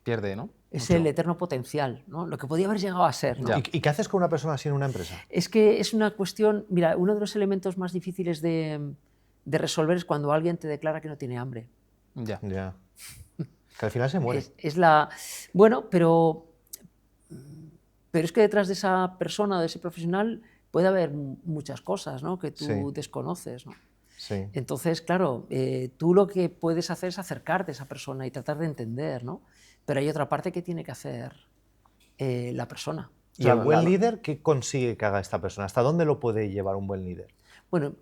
C: Pierde, ¿no?
A: es el eterno potencial, ¿no? Lo que podía haber llegado a ser, ¿no?
C: Ya.
B: ¿Y qué haces con una persona así en una empresa?
A: Es que es una cuestión... Mira, uno de los elementos más difíciles de resolver es cuando alguien te declara que no tiene hambre.
C: Ya.
B: Ya. Que al final se muere.
A: Es la... Bueno, pero es que detrás de esa persona, de ese profesional, puede haber muchas cosas, ¿no? Que tú desconoces, ¿no?
B: Sí.
A: Entonces, claro, tú lo que puedes hacer es acercarte a esa persona y tratar de entender, ¿no? Pero hay otra parte que tiene que hacer la persona.
B: ¿Y el buen líder qué consigue que haga esta persona? ¿Hasta dónde lo puede llevar un buen líder?
A: Bueno,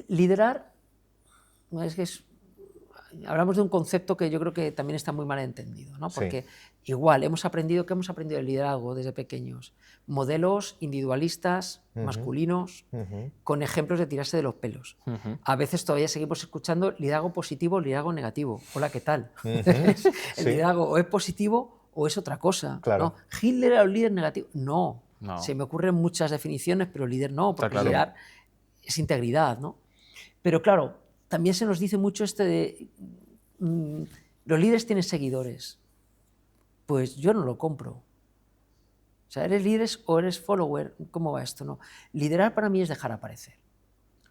A: liderar, es que hablamos de un concepto que yo creo que también está muy mal entendido, ¿no? Porque igual ¿qué hemos aprendido del liderazgo desde pequeños? Modelos individualistas, masculinos, con ejemplos de tirarse de los pelos. A veces todavía seguimos escuchando liderazgo positivo, liderazgo negativo. Hola, ¿qué tal? El liderazgo o es positivo o es otra cosa.
B: Claro.
A: ¿No? ¿Hitler era un líder negativo? No.
C: No.
A: Se me ocurren muchas definiciones, pero líder no, porque
C: claro.
A: liderar es integridad, ¿no? Pero claro, también se nos dice mucho de los líderes tienen seguidores. Pues yo no lo compro. O sea, ¿eres líder o eres follower? ¿Cómo va esto? No. Liderar para mí es dejar aparecer.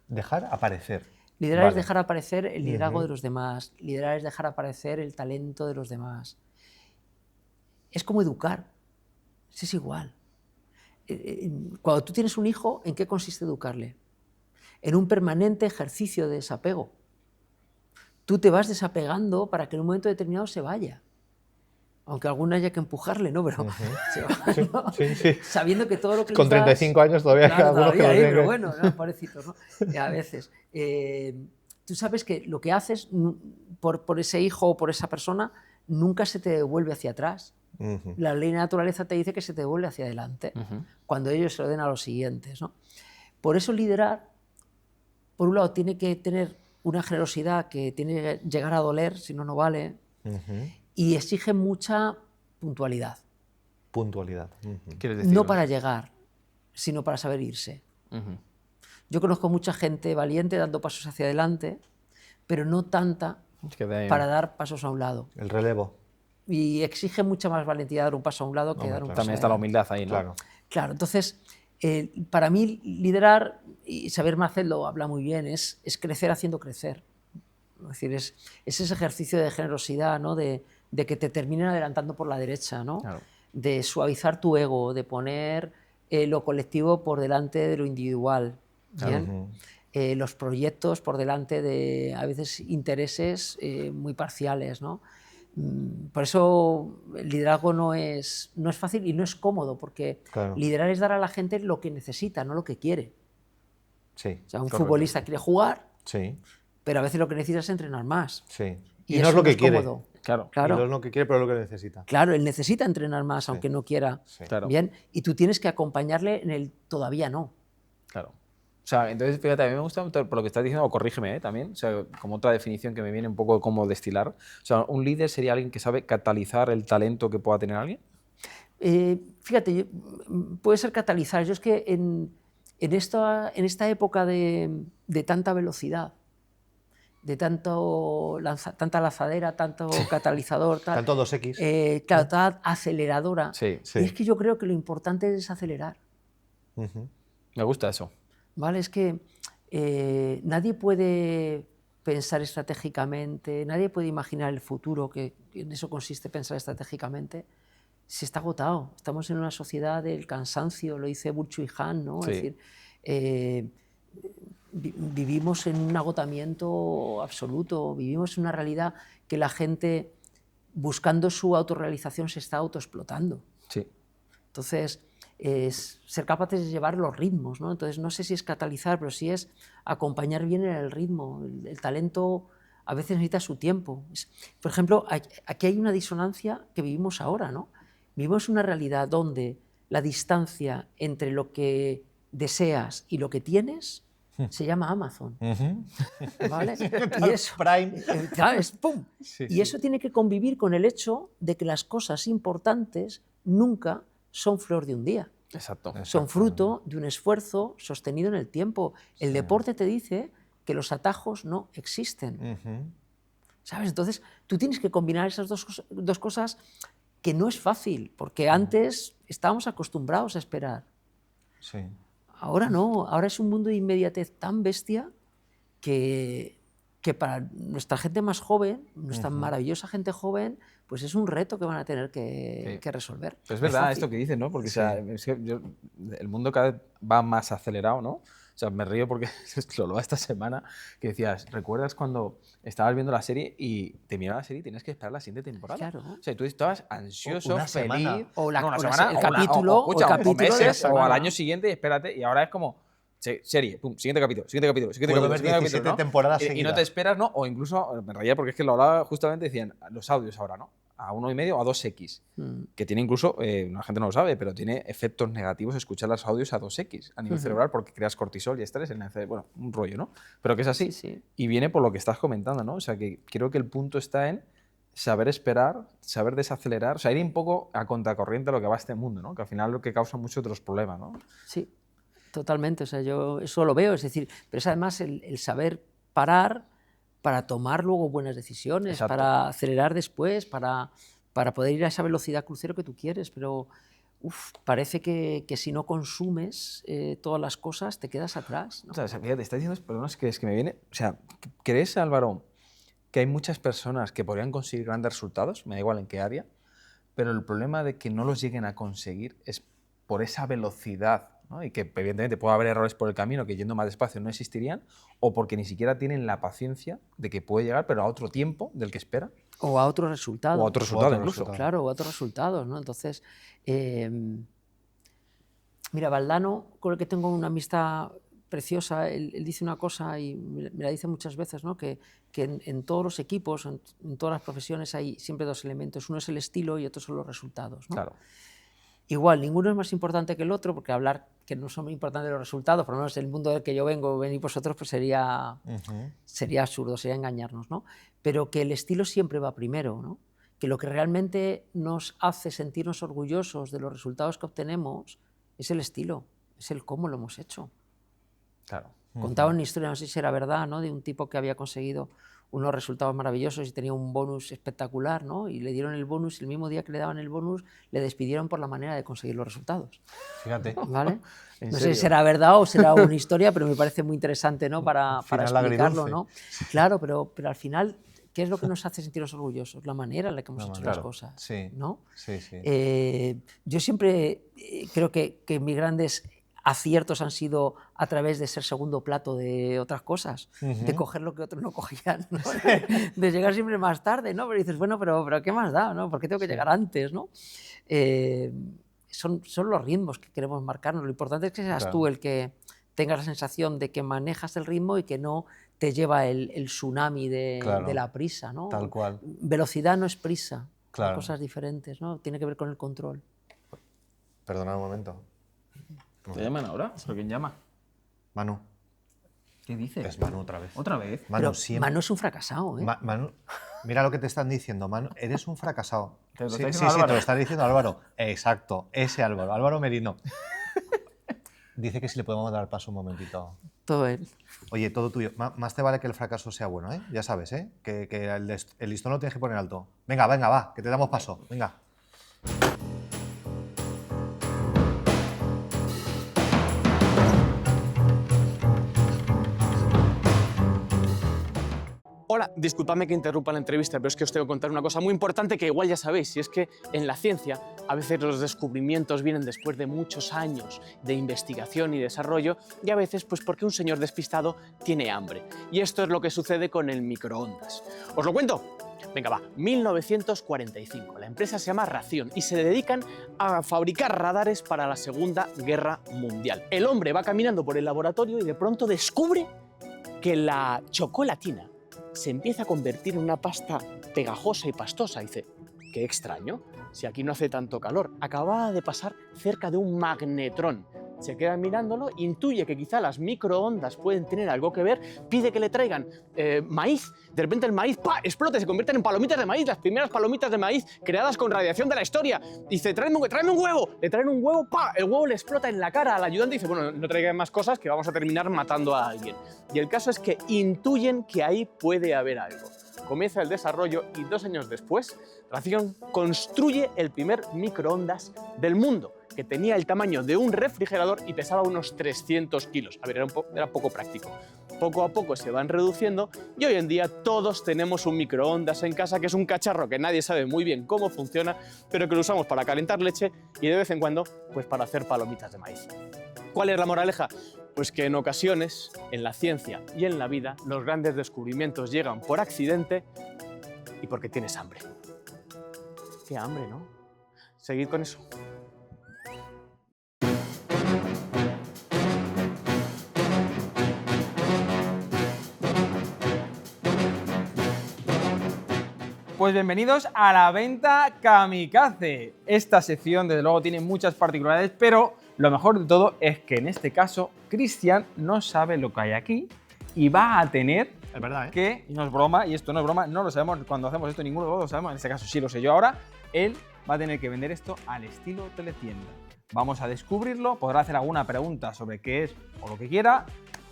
B: Dejar aparecer.
A: Liderar es dejar aparecer el liderazgo de los demás. Liderar es dejar aparecer el talento de los demás. Es como educar. Es igual. Cuando tú tienes un hijo, ¿en qué consiste educarle? En un permanente ejercicio de desapego. Tú te vas desapegando para que en un momento determinado se vaya. Aunque alguna haya que empujarle, ¿no? Pero se va, ¿no?
B: Sí.
A: Sabiendo que todo lo que
B: Con 35 años todavía
A: claro,
B: algunos
A: todavía
B: que lo
A: pero
B: tienen.
A: bueno, ¿no? Pobrecitos, ¿no? A veces. Tú sabes que lo que haces por ese hijo o por esa persona nunca se te devuelve hacia atrás. La ley de la naturaleza te dice que se te devuelve hacia adelante cuando ellos se lo den a los siguientes, ¿no? Por eso liderar, por un lado, tiene que tener una generosidad que tiene que llegar a doler, si no, no vale, y exige mucha puntualidad.
B: Puntualidad.
C: ¿Quieres decir?
A: No para llegar, sino para saber irse. Yo conozco mucha gente valiente dando pasos hacia adelante, pero no tanta para dar pasos a un lado.
B: El relevo.
A: Y exige mucha más valentía dar un paso a un lado que dar un paso
C: También está la humildad ahí, ¿no?
B: Claro.
A: Claro, entonces, para mí liderar y saber hacerlo habla muy bien, es crecer haciendo crecer. Es decir, es ese ejercicio de generosidad, ¿no? De que te terminen adelantando por la derecha, ¿no?
C: Claro.
A: De suavizar tu ego, de poner lo colectivo por delante de lo individual. ¿Bien? Los proyectos por delante de, a veces, intereses muy parciales, ¿no? Por eso el liderazgo no es fácil y no es cómodo, porque liderar es dar a la gente lo que necesita, no lo que quiere.
B: Sí.
A: O sea, un futbolista quiere jugar,
B: sí.
A: pero a veces lo que necesita es entrenar más.
B: Sí.
A: Y
B: no es lo que quiere.
A: Cómodo.
C: Claro.
B: Y no es lo que quiere, pero es lo que necesita.
A: Claro, él necesita entrenar más, aunque no quiera.
B: Sí.
C: Claro.
A: Bien, y tú tienes que acompañarle en el todavía no.
C: Claro. O sea, entonces, fíjate, a mí me gusta por lo que estás diciendo, o corrígeme también, o sea, como otra definición que me viene un poco como destilar. O sea, un líder sería alguien que sabe catalizar el talento que pueda tener alguien.
A: Fíjate, puede ser catalizar. Yo es que en esta época de tanta velocidad, de tanta lanzadera, tanto catalizador,
B: Tanto 2X.
A: claro, tan aceleradora,
C: Sí.
A: es que yo creo que lo importante es acelerar.
C: Me gusta eso.
A: ¿Vale? Es que nadie puede pensar estratégicamente, nadie puede imaginar el futuro, que en eso consiste pensar estratégicamente, si está agotado. Estamos en una sociedad del cansancio, lo dice Burchu y Han, ¿no?
C: Sí.
A: Es decir, vivimos en un agotamiento absoluto, vivimos en una realidad que la gente, buscando su autorrealización, se está autoexplotando.
C: Sí.
A: Entonces, es ser capaces de llevar los ritmos, ¿no? Entonces, no sé si es catalizar, pero sí es acompañar bien en el ritmo. El talento a veces necesita su tiempo. Por ejemplo, aquí hay una disonancia que vivimos ahora, ¿no? Vivimos una realidad donde la distancia entre lo que deseas y lo que tienes se llama Amazon. ¿Vale? Y eso,
B: Prime.
A: claro, es ¡pum!
C: Sí,
A: Y eso tiene que convivir con el hecho de que las cosas importantes nunca son flor de un día.
C: Exacto.
A: Son fruto de un esfuerzo sostenido en el tiempo. El deporte te dice que los atajos no existen. ¿Sabes? Entonces, tú tienes que combinar esas dos cosas, que no es fácil, porque antes estábamos acostumbrados a esperar.
B: Sí.
A: Ahora no, ahora es un mundo de inmediatez tan bestia que para nuestra gente más joven, nuestra maravillosa gente joven, pues es un reto que van a tener que resolver.
C: Pero es verdad esto que dices, ¿no? Porque o sea, es que el mundo cada vez va más acelerado, ¿no? O sea, me río porque lo esta semana que decías, ¿recuerdas cuando estabas viendo la serie y te miraba la serie y tenías que esperar la siguiente temporada?
A: Claro.
C: O sea, tú estabas ansioso,
B: Una
C: feliz.
B: semana.
A: O
C: una semana,
A: el capítulo,
C: escucha, o
A: de la
C: meses, o al
A: semana.
C: año siguiente y espérate. Y ahora es como, serie, pum, siguiente capítulo, siguiente capítulo, siguiente
B: Puedo
C: capítulo.
B: ver
C: siguiente
B: 17
C: capítulo, ¿no?
B: temporadas
C: Y no
B: seguidas.
C: te esperas, ¿no? O incluso, me reía porque es que lo hablaba justamente, decían, los audios ahora, ¿no? A 1,5 o a 2x, que tiene incluso, la gente no lo sabe, pero tiene efectos negativos escuchar los audios a 2x a nivel cerebral porque creas cortisol y estrés en el cerebro. Bueno, un rollo, ¿no? Pero que es así.
A: Sí, sí.
C: Y viene por lo que estás comentando, ¿no? O sea, que creo que el punto está en saber esperar, saber desacelerar, o sea, ir un poco a contracorriente a lo que va este mundo, ¿no? Que al final es lo que causa muchos otros problemas, ¿no?
A: Sí, totalmente. O sea, yo eso lo veo, es decir, pero es además el saber parar para tomar luego buenas decisiones,
C: Exacto.
A: para acelerar después, para poder ir a esa velocidad crucero que tú quieres. Pero parece que si no consumes todas las cosas, te quedas atrás, ¿no?
C: O sea, fíjate, está diciendo, perdón, es que me viene. O sea, ¿crees, Álvaro, que hay muchas personas que podrían conseguir grandes resultados? Me da igual en qué área, pero el problema de que no los lleguen a conseguir es por esa velocidad, ¿no? Y que evidentemente puede haber errores por el camino que yendo más despacio no existirían, o porque ni siquiera tienen la paciencia de que puede llegar, pero a otro tiempo del que espera.
A: O a otros resultados.
C: O a otro resultado incluso.
A: Claro, o a otros resultados, ¿no? Entonces, mira, Valdano, con el que tengo una amistad preciosa, él dice una cosa y me la dice muchas veces, ¿no? Que en todos los equipos, en todas las profesiones hay siempre dos elementos. Uno es el estilo y otro son los resultados, ¿no?
C: Claro.
A: Igual, ninguno es más importante que el otro, porque hablar que no son muy importantes los resultados, por lo menos el mundo del que yo vengo, venís vosotros, pues sería absurdo, sería engañarnos, ¿no? Pero que el estilo siempre va primero, ¿no? Que lo que realmente nos hace sentirnos orgullosos de los resultados que obtenemos es el estilo, es el cómo lo hemos hecho.
C: Claro.
A: Contaba una historia, no sé si era verdad, ¿no? De un tipo que había conseguido unos resultados maravillosos y tenía un bonus espectacular, ¿no? Y le dieron el bonus y el mismo día que le daban el bonus le despidieron por la manera de conseguir los resultados.
B: Fíjate.
A: ¿Vale?
C: ¿En
A: No sé
C: serio?
A: si será verdad o será una historia, pero me parece muy interesante, ¿no? Para
B: Final
A: explicarlo,
B: agridulce.
A: ¿no? Claro, pero al final, ¿qué es lo que nos hace sentirnos orgullosos? La manera en la que hemos hecho las cosas,
B: Sí.
A: ¿no?
B: Sí, sí.
A: Yo siempre creo que mis grandes aciertos han sido a través de ser segundo plato de otras cosas, de coger lo que otros no cogían, ¿no? De llegar siempre más tarde, ¿no? Pero dices, bueno, pero ¿qué más da, no? ¿Por qué tengo que llegar antes, no? Son los ritmos que queremos marcarnos. Lo importante es que seas tú el que tengas la sensación de que manejas el ritmo y que no te lleva el tsunami de la prisa, ¿no?
B: Tal cual.
A: Velocidad no es prisa, son
B: Claro.
A: cosas diferentes, ¿no? Tiene que ver con el control.
B: Perdona un momento.
C: ¿Te llaman ahora? ¿Pero quién llama?
B: Manu.
C: ¿Qué dices?
B: Es Manu otra vez.
C: ¿Otra vez?
B: Manu,
A: Pero
B: siempre.
A: Manu es un fracasado, ¿eh?
B: Manu, mira lo que te están diciendo, Manu. Eres un fracasado.
C: ¿Te lo
B: Sí,
C: está
B: sí,
C: diciendo
B: sí,
C: Álvaro?
B: te lo está diciendo Álvaro. Exacto, ese Álvaro. Álvaro Merino. Dice que si le podemos dar paso un momentito.
A: Todo él.
B: Oye, todo tuyo. Más te vale que el fracaso sea bueno, ¿eh? Ya sabes, ¿eh? Que el listón lo tienes que poner alto. Venga, venga, va, que te damos paso. Venga.
D: Hola, disculpadme que interrumpa la entrevista, pero es que os tengo que contar una cosa muy importante que igual ya sabéis, y es que en la ciencia a veces los descubrimientos vienen después de muchos años de investigación y desarrollo y a veces pues porque un señor despistado tiene hambre. Y esto es lo que sucede con el microondas. ¿Os lo cuento? Venga, va, 1945. La empresa se llama Racción y se dedican a fabricar radares para la Segunda Guerra Mundial. El hombre va caminando por el laboratorio y de pronto descubre que la chocolatina se empieza a convertir en una pasta pegajosa y pastosa. Dice, qué extraño, si aquí no hace tanto calor. Acababa de pasar cerca de un magnetrón. Se queda mirándolo, intuye que quizá las microondas pueden tener algo que ver, pide que le traigan maíz. De repente el maíz ¡pa! Explota y se convierten en palomitas de maíz, las primeras palomitas de maíz creadas con radiación de la historia. Dice, tráeme un huevo. Le traen un huevo, ¡pa! El huevo le explota en la cara al ayudante y dice, bueno, no traigan más cosas que vamos a terminar matando a alguien. Y el caso es que intuyen que ahí puede haber algo. Comienza el desarrollo y 2 años después, Racción construye el primer microondas del mundo, que tenía el tamaño de un refrigerador y pesaba unos 300 kilos. A ver, era poco práctico. Poco a poco se van reduciendo y hoy en día todos tenemos un microondas en casa, que es un cacharro que nadie sabe muy bien cómo funciona, pero que lo usamos para calentar leche y de vez en cuando pues para hacer palomitas de maíz. ¿Cuál es la moraleja? Pues que en ocasiones, en la ciencia y en la vida, los grandes descubrimientos llegan por accidente y porque tienes hambre. Qué hambre, ¿no? Seguid con eso.
C: Pues bienvenidos a la venta kamikaze. Esta sección, desde luego, tiene muchas particularidades, pero lo mejor de todo es que en este caso, Cristian no sabe lo que hay aquí y va a tener
B: Es verdad, ¿eh?
C: que, y no es broma, y esto no es broma, no lo sabemos cuando hacemos esto, ninguno de los dos lo sabemos, en este caso sí lo sé yo ahora, él va a tener que vender esto al estilo teletienda. Vamos a descubrirlo, podrá hacer alguna pregunta sobre qué es o lo que quiera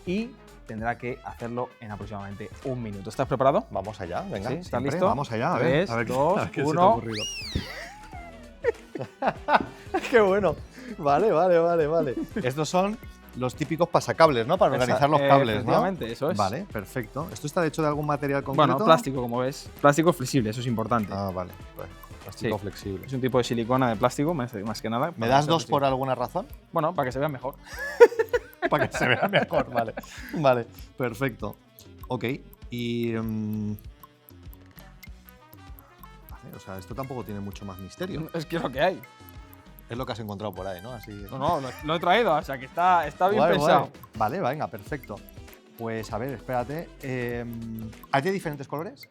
C: y tendrá que hacerlo en aproximadamente 1 minuto. ¿Estás preparado?
B: Vamos allá, venga.
C: ¿Sí? ¿Estás
B: siempre.
C: listo?
B: Vamos allá, a
C: 3,
B: ver.
C: 2,
B: qué se te ha
C: 1.
B: ocurrido. Qué bueno. Vale. Estos son los típicos pasacables, ¿no? Para organizar los cables, ¿no?
C: Efectivamente, eso es.
B: Vale, perfecto. ¿Esto está hecho de algún material concreto?
C: Bueno, plástico, como ves. Plástico flexible, eso es importante.
B: Ah, vale. Pues, plástico
C: Sí.
B: flexible.
C: Es un tipo de silicona de plástico, más que nada.
B: ¿Me das 2 por alguna razón?
C: Bueno, para que se vea mejor.
B: Para que se vea mejor, vale. Vale, perfecto. Ok, y... vale, o sea, esto tampoco tiene mucho más misterio.
C: Es que es lo que hay.
B: Es lo que has encontrado por ahí, ¿no? Así...
C: No, lo he traído, o sea que está bien
B: Guay,
C: pensado.
B: guay. Vale, venga, perfecto. Pues a ver, espérate. ¿Hay de diferentes colores?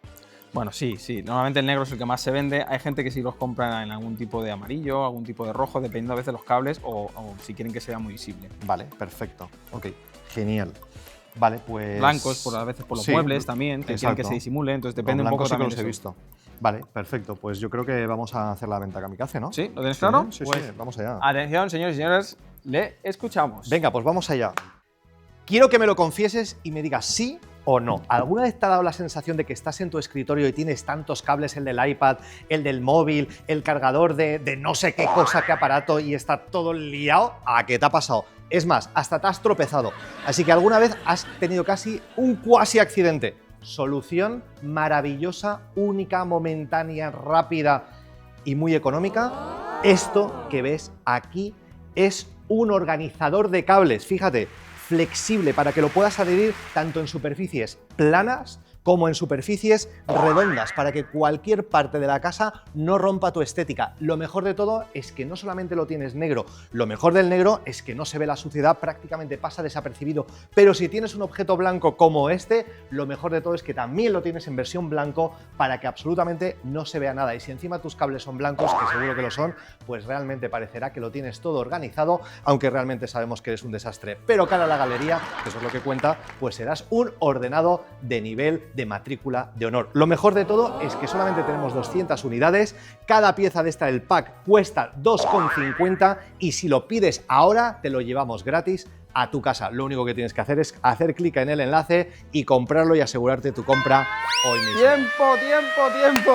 C: Bueno, sí. Normalmente el negro es el que más se vende. Hay gente que sí los compra en algún tipo de amarillo, algún tipo de rojo, dependiendo a veces de los cables o si quieren que sea muy visible.
B: Vale, perfecto. Ok, genial. Vale, pues...
C: Blancos, a veces por los
B: Sí,
C: muebles también, que quieren que
B: exacto.
C: se disimule, entonces
B: Los
C: depende un poco
B: blancos sí que
C: también
B: los
C: de
B: he
C: eso.
B: visto. Vale, perfecto. Pues yo creo que vamos a hacer la venta kamikaze, ¿no?
C: ¿Sí? ¿Lo tienes claro?
B: Sí,
C: Pues,
B: sí, vamos allá.
C: atención, señores y señoras, le escuchamos.
B: Venga, pues vamos allá. Quiero que me lo confieses y me digas sí o no. ¿Alguna vez te ha dado la sensación de que estás en tu escritorio y tienes tantos cables, el del iPad, el del móvil, el cargador de no sé qué cosa, qué aparato, y está todo liado? ¿A qué te ha pasado? Es más, hasta te has tropezado. Así que alguna vez has tenido casi un cuasi accidente. Solución maravillosa, única, momentánea, rápida y muy económica. Esto que ves aquí es un organizador de cables, fíjate, flexible para que lo puedas adherir tanto en superficies planas como en superficies redondas, para que cualquier parte de la casa no rompa tu estética. Lo mejor de todo es que no solamente lo tienes negro, lo mejor del negro es que no se ve la suciedad, prácticamente pasa desapercibido, pero si tienes un objeto blanco como este, lo mejor de todo es que también lo tienes en versión blanco para que absolutamente no se vea nada. Y si encima tus cables son blancos, que seguro que lo son, pues realmente parecerá que lo tienes todo organizado, aunque realmente sabemos que eres un desastre. Pero cara a la galería, que eso es lo que cuenta, pues serás un ordenado de nivel de matrícula de honor. Lo mejor de todo es que solamente tenemos 200 unidades, cada pieza de esta del pack cuesta 2,50 y si lo pides ahora te lo llevamos gratis a tu casa. Lo único que tienes que hacer es hacer clic en el enlace y comprarlo y asegurarte tu compra hoy mismo.
C: ¡Tiempo!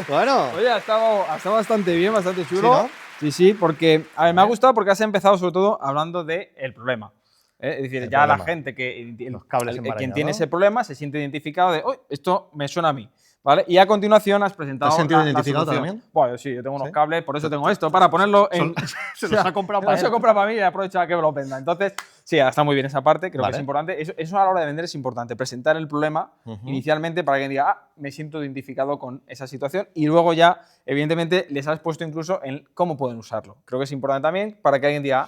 B: Bueno.
C: Oye, ha estado bastante bien, bastante chulo.
B: ¿Sí, no?
C: Sí, porque a ver, me ha gustado porque has empezado sobre todo hablando del problema. Es decir,
B: El
C: ya
B: problema.
C: la gente que
B: Los cables
C: quien
B: enmarañados.
C: tiene ese problema se siente identificado de, "Uy, esto me suena a mí". ¿Vale? Y a continuación has presentado
B: ¿Te has sentido
C: la
B: identificado
C: solución.
B: también?
C: Bueno, sí, yo tengo unos
B: ¿Sí?
C: cables, por eso tengo esto, para ponerlo en...
B: Se los ha comprado para
C: Se lo
B: él.
C: compra para mí y aprovecha que me lo venda. Entonces, sí, está muy bien esa parte, creo que
B: Vale.
C: es importante. Eso a la hora de vender es importante, presentar el problema inicialmente para que diga, me siento identificado con esa situación y luego ya, evidentemente, les has puesto incluso en cómo pueden usarlo. Creo que es importante también para que alguien diga,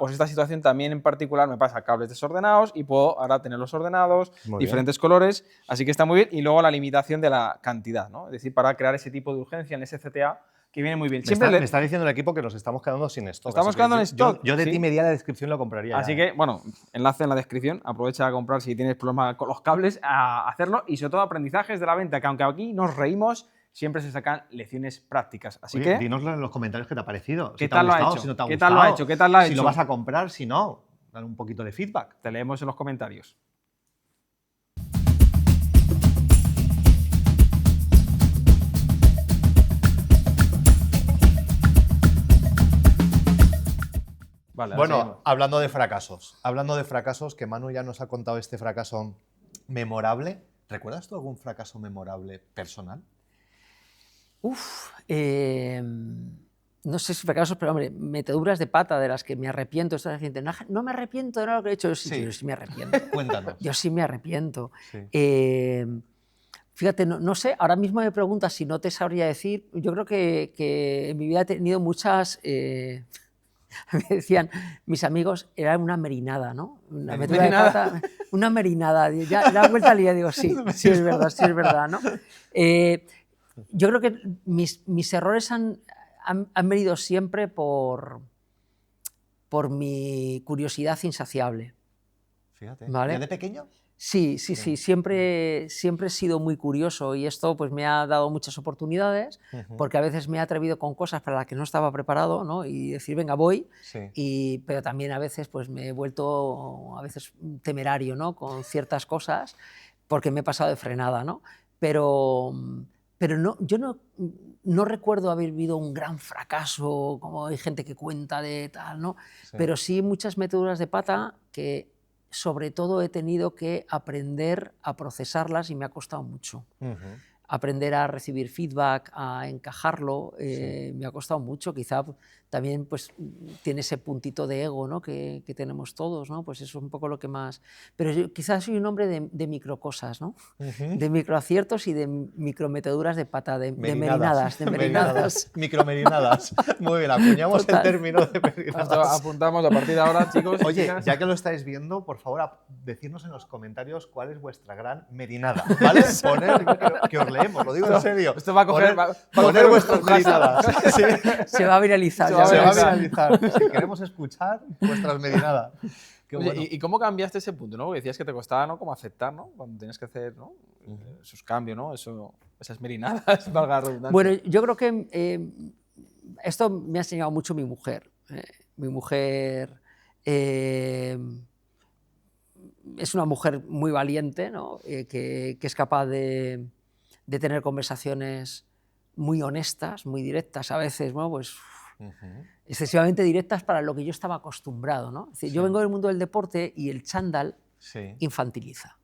C: pues esta situación también en particular me pasa cables desordenados y puedo ahora tenerlos ordenados,
B: Muy
C: diferentes colores, así que está muy bien. Y luego la limitación de la cantidad, ¿no? Es decir, para crear ese tipo de urgencia en ese CTA que viene muy bien.
B: Me está diciendo el equipo que nos estamos quedando sin stock.
C: Estamos
B: así que
C: quedando en stock,
B: Yo de
C: sí.
B: ti me iría a la descripción lo compraría.
C: Así
B: ya.
C: que, bueno, enlace en la descripción, aprovecha a comprar si tienes problemas con los cables, a hacerlo y sobre todo aprendizajes de la venta, que aunque aquí nos reímos, siempre se sacan lecciones prácticas. Así
B: Oye,
C: que,
B: dinoslo en los comentarios qué te ha parecido.
C: ¿Qué
B: Si te
C: tal
B: ha
C: lo ha
B: gustado,
C: hecho?
B: si no te ha
C: ¿Qué
B: gustado.
C: tal lo ha hecho? ¿Qué tal lo ha
B: Si lo
C: hecho?
B: vas a comprar, si no, dale un poquito de feedback.
C: te leemos en los comentarios. Vale, ahora seguimos.
B: Bueno, hablando de fracasos, que Manu ya nos ha contado este fracaso memorable. ¿Recuerdas tú algún fracaso memorable personal?
A: No sé si fracasos, pero hombre, meteduras de pata de las que me arrepiento. Esto es decir, no me arrepiento de nada de lo que he hecho. Yo sí me arrepiento.
B: Cuéntanos.
A: Yo sí me arrepiento.
B: Sí.
A: Fíjate, no sé, ahora mismo me preguntas si no te sabría decir. Yo creo que en mi vida he tenido muchas... me decían mis amigos, era una merinada, ¿no? Una metedura de pata, una merinada. Ya la vuelta al día digo, sí es verdad, ¿no? Yo creo que mis errores han venido siempre por mi curiosidad insaciable.
B: Fíjate.
A: ¿Vale?
B: ¿Ya de pequeño?
A: Sí, siempre he sido muy curioso y esto pues me ha dado muchas oportunidades porque a veces me he atrevido con cosas para las que no estaba preparado, ¿no? Y decir, venga, voy,
B: Sí.
A: pero también a veces pues me he vuelto temerario, ¿no? Con ciertas cosas porque me he pasado de frenada, ¿no? Pero no, yo no recuerdo haber vivido un gran fracaso, como hay gente que cuenta de tal, ¿no?
B: Sí.
A: Pero sí muchas meteduras de pata que sobre todo he tenido que aprender a procesarlas y me ha costado mucho. Aprender a recibir feedback, a encajarlo, me ha costado mucho. Quizá también pues, tiene ese puntito de ego, ¿no? que tenemos todos, ¿no? Pues eso es un poco lo que más... Pero yo quizás soy un hombre de microcosas, ¿no? De microaciertos y de micrometeduras de pata, de merinadas.
B: Micromerinadas. Muy bien, acuñamos el término de merinadas.
C: Esto apuntamos a partir de ahora, chicos.
B: Oye,
C: chicas.
B: ya que lo estáis viendo, por favor, decidnos en los comentarios cuál es vuestra gran merinada, ¿vale? Poner, que os leemos, lo digo en serio.
C: Esto va a coger...
B: Poner vuestras merinadas. Sí.
A: Se va a viralizar.
B: Se va a viralizar. Si queremos escuchar vuestras merinadas. Qué
C: Oye,
B: bueno.
C: ¿y cómo cambiaste ese punto? ¿No? Porque decías que te costaba, ¿no? Como aceptar, ¿no? Cuando tenías que hacer, ¿no? Esos cambios, ¿no? Esas merinadas, valga la redundancia.
A: Bueno, yo creo que esto me ha enseñado mucho mi mujer. Mi mujer es una mujer muy valiente, ¿no? Que es capaz de tener conversaciones muy honestas, muy directas, a veces, ¿no? Pues, excesivamente directas para lo que yo estaba acostumbrado, ¿no? Es decir, yo vengo del mundo del deporte y el chándal infantiliza.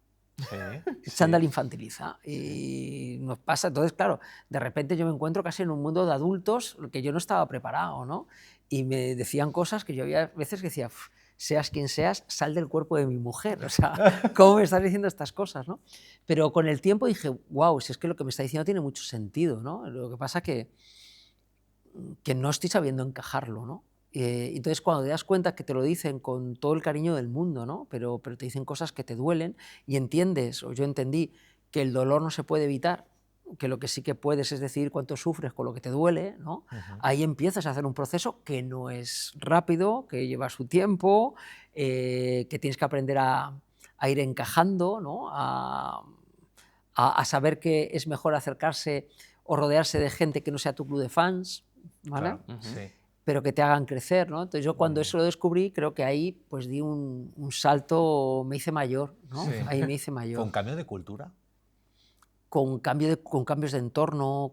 A: El chándal infantiliza y nos pasa, entonces claro, de repente yo me encuentro casi en un mundo de adultos que yo no estaba preparado, ¿no? Y me decían cosas que yo había veces que decía, seas quien seas, sal del cuerpo de mi mujer. O sea, ¿cómo me estás diciendo estas cosas, ¿no? Pero con el tiempo dije, wow, si es que lo que me está diciendo tiene mucho sentido, ¿no? Lo que pasa que no estoy sabiendo encajarlo, ¿no? Entonces, cuando te das cuenta que te lo dicen con todo el cariño del mundo, ¿no? Pero te dicen cosas que te duelen y entiendes, o yo entendí, que el dolor no se puede evitar, que lo que sí que puedes es decidir cuánto sufres con lo que te duele, ¿no? Ahí empiezas a hacer un proceso que no es rápido, que lleva su tiempo, que tienes que aprender a ir encajando, ¿no? A saber que es mejor acercarse o rodearse de gente que no sea tu club de fans, ¿vale?
B: Claro, sí.
A: Pero que te hagan crecer, ¿no? Entonces yo cuando eso lo descubrí, creo que ahí pues di un salto, me hice mayor, ¿no?
B: Sí.
A: Ahí me hice mayor.
B: ¿Fue un cambio de cultura?
A: Con cambios de entorno,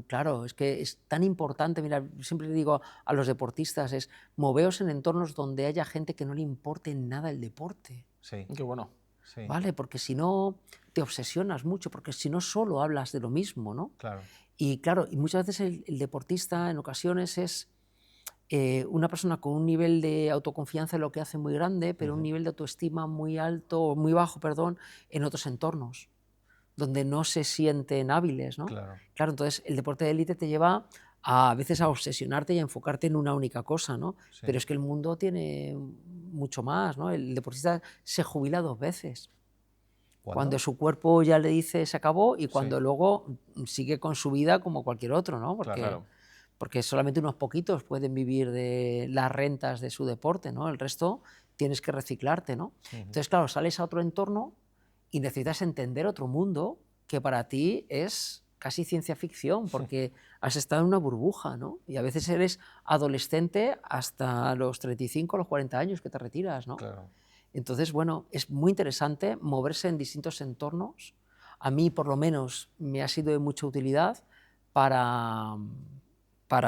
A: claro, es que es tan importante, mira, siempre le digo a los deportistas, es moveos en entornos donde haya gente que no le importe nada el deporte.
B: Sí.
C: Qué bueno.
B: Sí.
A: ¿Vale? Porque si no te obsesionas mucho, porque si no solo hablas de lo mismo, ¿no?
B: Claro.
A: Y claro, y muchas veces el deportista en ocasiones es una persona con un nivel de autoconfianza en lo que hace muy grande, pero un nivel de autoestima muy alto, muy bajo, perdón, en otros entornos, donde no se sienten hábiles, ¿no?
B: Claro.
A: Claro, entonces el deporte de élite te lleva a veces a obsesionarte y a enfocarte en una única cosa, ¿no?
B: Sí.
A: Pero es que el mundo tiene mucho más, ¿no? El deportista se jubila 2 veces. Cuando su cuerpo ya le dice se acabó y cuando luego sigue con su vida como cualquier otro, ¿no? Porque solamente unos poquitos pueden vivir de las rentas de su deporte, ¿no? El resto tienes que reciclarte, ¿no? Entonces, claro, sales a otro entorno y necesitas entender otro mundo que para ti es casi ciencia ficción, porque has estado en una burbuja, ¿no? Y a veces eres adolescente hasta los 35, los 40 años que te retiras, ¿no?
B: Claro.
A: Entonces, bueno, es muy interesante moverse en distintos entornos. A mí, por lo menos, me ha sido de mucha utilidad para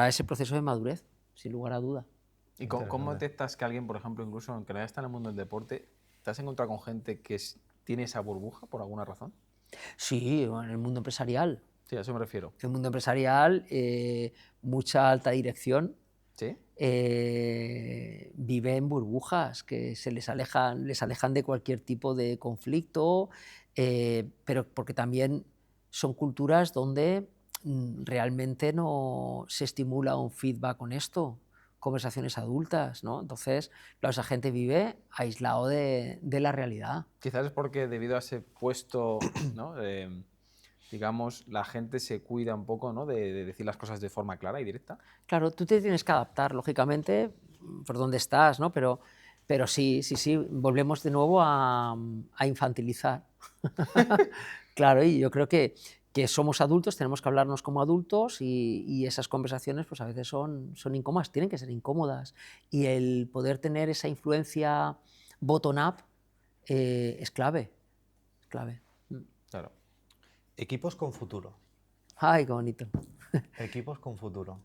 A: ese proceso de madurez, sin lugar a duda.
C: ¿Y cómo detectas que alguien, por ejemplo, incluso aunque no está en el mundo del deporte, te has encontrado con gente que tiene esa burbuja por alguna razón?
A: Sí, en el mundo empresarial.
C: Sí, a eso me refiero.
A: En el mundo empresarial, mucha alta dirección
C: ¿Sí?
A: vive en burbujas que les alejan de cualquier tipo de conflicto, pero porque también son culturas donde realmente no se estimula un feedback honesto, conversaciones adultas, ¿no? Entonces, claro, esa gente vive aislado de la realidad.
C: Quizás es porque debido a ese puesto, ¿no? Digamos, la gente se cuida un poco, ¿no? de decir las cosas de forma clara y directa.
A: Claro, tú te tienes que adaptar, lógicamente, por donde estás, ¿no? Pero sí, volvemos de nuevo a infantilizar. Claro, y yo creo que somos adultos, tenemos que hablarnos como adultos y esas conversaciones pues a veces son incómodas, tienen que ser incómodas. Y el poder tener esa influencia bottom-up es clave, es clave.
C: Claro.
B: Equipos con futuro.
A: Ay, qué bonito.
B: Equipos con futuro.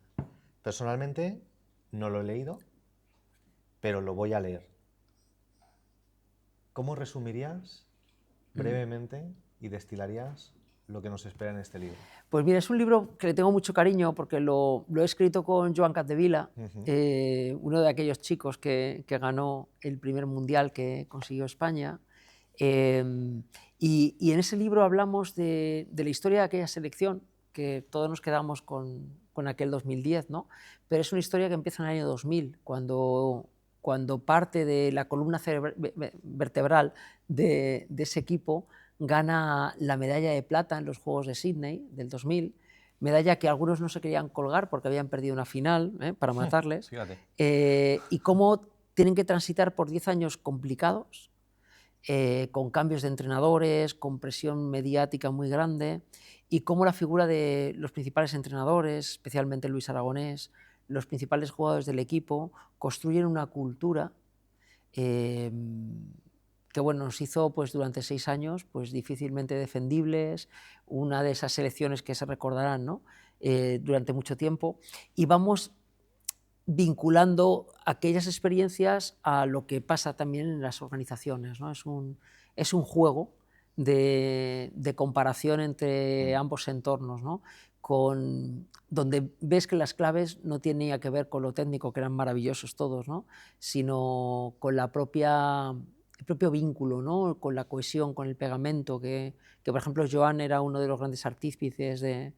B: Personalmente no lo he leído, pero lo voy a leer. ¿Cómo resumirías brevemente y destilarías lo que nos espera en este libro?
A: Pues mira, es un libro que le tengo mucho cariño porque lo he escrito con Joan Capdevila, uno de aquellos chicos que ganó el primer mundial que consiguió España. Y en ese libro hablamos de la historia de aquella selección, que todos nos quedamos con aquel 2010, ¿no? Pero es una historia que empieza en el año 2000, cuando parte de la columna vertebral de ese equipo gana la medalla de plata en los Juegos de Sydney del 2000, medalla que algunos no se querían colgar porque habían perdido una final para matarles, y cómo tienen que transitar por 10 años complicados, con cambios de entrenadores, con presión mediática muy grande, y cómo la figura de los principales entrenadores, especialmente Luis Aragonés, los principales jugadores del equipo, construyen una cultura que bueno, nos hizo pues, durante 6 años pues, difícilmente defendibles, una de esas selecciones que se recordarán, ¿no? Durante mucho tiempo, y vamos vinculando aquellas experiencias a lo que pasa también en las organizaciones, ¿no? Es un juego de comparación entre ambos entornos, ¿no? donde ves que las claves no tienen que ver con lo técnico, que eran maravillosos todos, ¿no? Sino con el propio vínculo, ¿no? Con la cohesión, con el pegamento, que por ejemplo Joan era uno de los grandes artífices de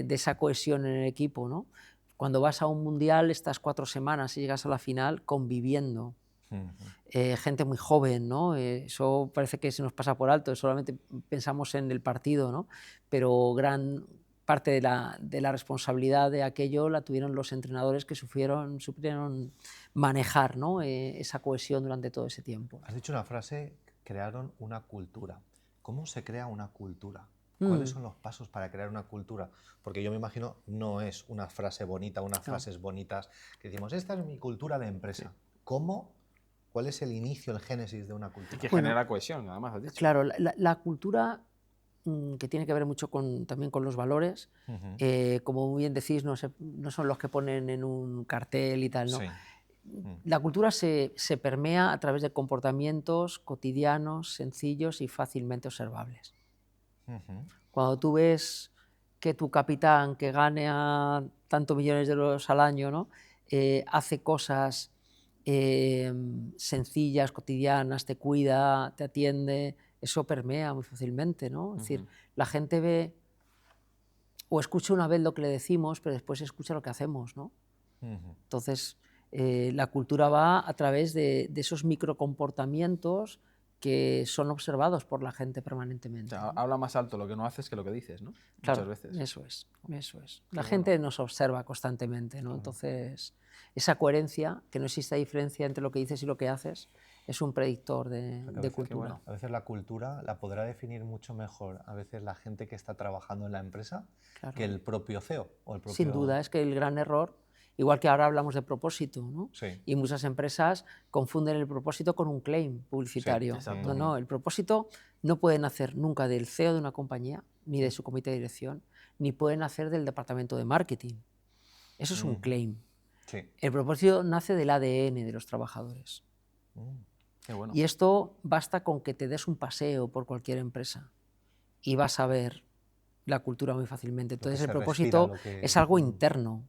A: esa cohesión en el equipo, ¿no? Cuando vas a un mundial estás 4 semanas y llegas a la final conviviendo. Gente muy joven, ¿no? Eso parece que se nos pasa por alto, solamente pensamos en el partido, ¿no? Pero gran parte de la responsabilidad de aquello la tuvieron los entrenadores que supieron manejar, ¿no? Esa cohesión durante todo ese tiempo.
B: Has dicho una frase, crearon una cultura. ¿Cómo se crea una cultura? ¿Cuáles son los pasos para crear una cultura? Porque yo me imagino, no es una frase bonita, unas frases bonitas que decimos, esta es mi cultura de empresa. ¿Cómo? ¿Cuál es el inicio, el génesis de una cultura?
C: Y que genera cohesión, además has dicho.
A: Claro, la cultura, que tiene que ver mucho también con los valores, como muy bien decís, no son los que ponen en un cartel y tal, ¿no?
B: Sí.
A: La cultura se permea a través de comportamientos cotidianos, sencillos y fácilmente observables. Cuando tú ves que tu capitán, que gane a tantos millones de euros al año, ¿no? Hace cosas sencillas, cotidianas, te cuida, te atiende, eso permea muy fácilmente, ¿no? Es decir, la gente ve o escucha una vez lo que le decimos, pero después escucha lo que hacemos, ¿no? Entonces, la cultura va a través de esos microcomportamientos que son observados por la gente permanentemente.
C: O sea,
A: ¿no?
C: habla más alto lo que no haces que lo que dices, ¿no?
A: Claro,
C: muchas veces.
A: eso es. La gente nos observa constantemente, ¿no? Entonces, esa coherencia, que no existe diferencia entre lo que dices y lo que haces, es un predictor de cultura.
B: Bueno, a veces la cultura la podrá definir mucho mejor a veces la gente que está trabajando en la empresa que el propio CEO o el propio...
A: Sin duda, es que el gran error, igual que ahora hablamos de propósito, ¿no?
B: Sí.
A: Y muchas empresas confunden el propósito con un claim publicitario.
C: Sí,
A: no, el propósito no puede nacer nunca del CEO de una compañía, ni de su comité de dirección, ni puede nacer del departamento de marketing. Eso es un claim.
B: Sí.
A: El propósito nace del ADN de los trabajadores.
C: Qué bueno.
A: Y esto basta con que te des un paseo por cualquier empresa y vas a ver la cultura muy fácilmente. Entonces el propósito es algo interno,